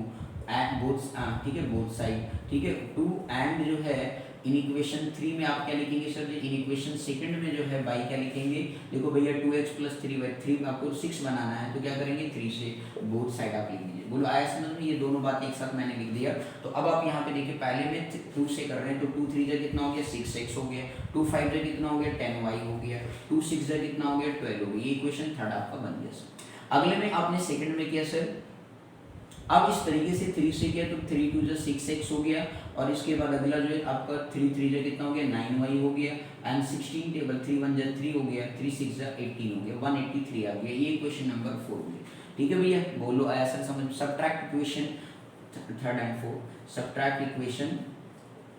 and both ठीक है बोथ साइड ठीक है 2 एंड जो है इन इक्वेशन 3 में आप क्या लिखेंगे सर जी इन इक्वेशन सेकंड में जो है बाई क्या लिखेंगे, देखो भैया 2x प्लस 3y में आपको 6 बनाना है तो क्या करेंगे 3 से बोथ साइड आप लिख दीजिए। बोलो आया समझ में? ये दोनों बातें एक साथ मैंने लिख दिया। तो अब आप यहाँ पे देखिए पहले में 2 से कर रहे हैं तो 2 3 जा कितना हो गया 6x हो गया, 2 5 जा कितना हो गया 10y हो गया, 2 6 जा कितना हो गया 12 हो गया। ये इक्वेशन थर्ड आपका बन गया सर। अगले में आपने सेकंड में किया सर, अब इस तरीके से 3 से किया तो 3 2 जा 6x हो गया और इसके बाद अगला जो है आपका 3 3 जा कितना हो गया 9y हो गया एंड 16 टेबल 3 1 जा 3 हो गया, 3 6 जा 18 हो गया, 183 आ गया। ये क्वेश्चन नंबर 4 हो गया। ठीक है भैया? बोलो आया सर समझ? Subtract equation third and fourth, subtract equation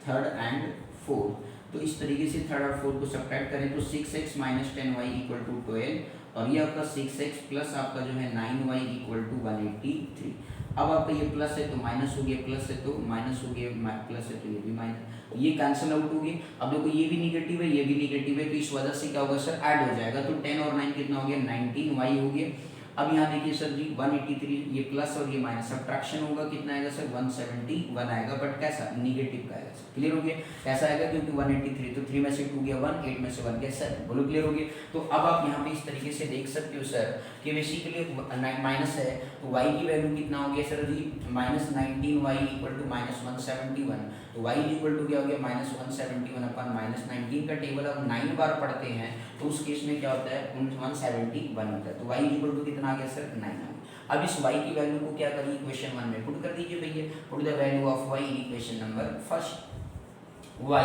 third and fourth. तो इस तरीके से थर्ड और फोर्थ को सब्ट्रैक्ट करें तो 6x minus 10y equal to 12 और ये आपका 6x प्लस आपका जो है 9y इक्वल टू 183। अब आपका ये प्लस है तो माइनस हो गया, प्लस है तो माइनस हो गया, प्लस है तो ये भी माइनस, ये कैंसिल आउट हो गया। अब देखो ये भी निगेटिव है ये भी निगेटिव है तो इस वजह से क्या होगा सर ऐड हो जाएगा, तो 10 और 9 कितना हो गया 19y हो गया। अब यहाँ देखिए सर जी 183 ये प्लस और ये माइनस सब्ट्रैक्शन होगा कितना आएगा सर 171 आएगा, बट कैसा निगेटिव का आएगा सर। क्लियर हो गया? कैसा आएगा क्योंकि 183 तो 3 में से 2 गया 1, 8 में से 1 गया 7। बोलो क्लियर हो गया? तो अब आप यहाँ पे इस तरीके से देख सकते हो सर कि बेसिकली माइनस है तो y की वैल्यू कितना हो गया sir ji minus 19y equal to minus 171, तो y इक्वल टू क्या हो गया माइनस 171 अपन माइनस 19 का टेबल अब 9 बार पढ़ते हैं तो उस केस में क्या होता है 171 होता है, तो y इक्वल टू कितना आ गया सर 9 आ गया। अब इस y की वैल्यू को क्या करिए इक्वेशन 1 में पुट कर दीजिए भैया, put the value of y in equation number first. y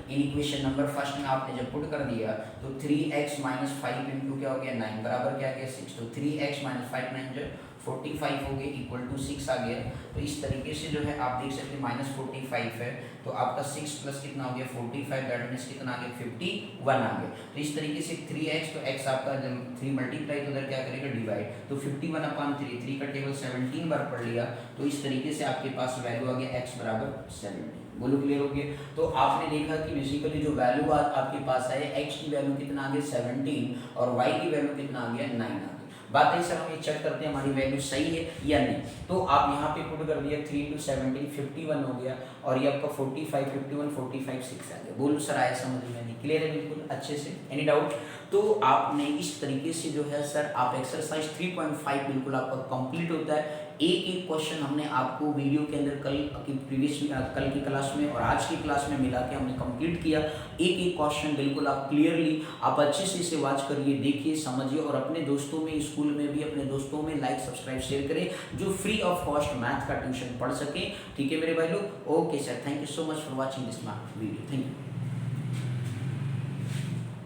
in equation number first में आपने जब पुट कर दिया तो 3x माइनस 5 इंटू क्या हो गया 9 बराबर क्या गया 6, तो 3x माइनस 5 9 जो 45 हो गया इक्वल टू 6 आ गया। तो इस तरीके से जो है आप देख सकते हैं माइनस 45 है तो आपका 6 प्लस कितना हो गया 45 दैट मीन्स कितना आ गया 51 आ गया। तो इस तरीके से 3x तो x आपका जब 3 मल्टीप्लाई तो उधर क्या करेगा डिवाइड, तो 51 अपॉन 3 का टेबल 17 बार पढ़ लिया तो इस तरीके से आपके पास वैल्यू आ गया x बराबर 17। बोलो क्लियर हो गया? तो आपने देखा कि बेसिकली जो वैल्यू आपके पास है x की वैल्यू कितना आ गया 17 और y की वैल्यू कितना आ गया 9 आ गया। बात है सर हम ये चेक करते हैं हमारी वैल्यू सही है या नहीं, तो आप यहाँ पे पुट कर दिया 3 into 17 51 हो गया और ये आपका 45 51 45 6 आ गया। बोलो सर आया समझ में? नहीं क्लियर है बिल्कुल अच्छे से? Any doubt? तो आपने इस तरीके से जो है सर आप एक्सरसाइज 3.5 बिल्कुल आपका कंप्लीट होता है। एक एक क्वेश्चन हमने आपको वीडियो के अंदर कल की क्लास में और आज की क्लास में मिला के हमने कंप्लीट किया। एक एक क्वेश्चन बिल्कुल आप क्लियरली आप अच्छे से इसे वॉच करिए, देखिए, समझिए और अपने दोस्तों में, स्कूल में भी अपने दोस्तों में लाइक सब्सक्राइब शेयर करें जो फ्री ऑफ कॉस्ट मैथ का ट्यूशन पढ़ सके। ठीक है मेरे भाई लोग। Okay sir, thank you so much for watching this video. Thank you.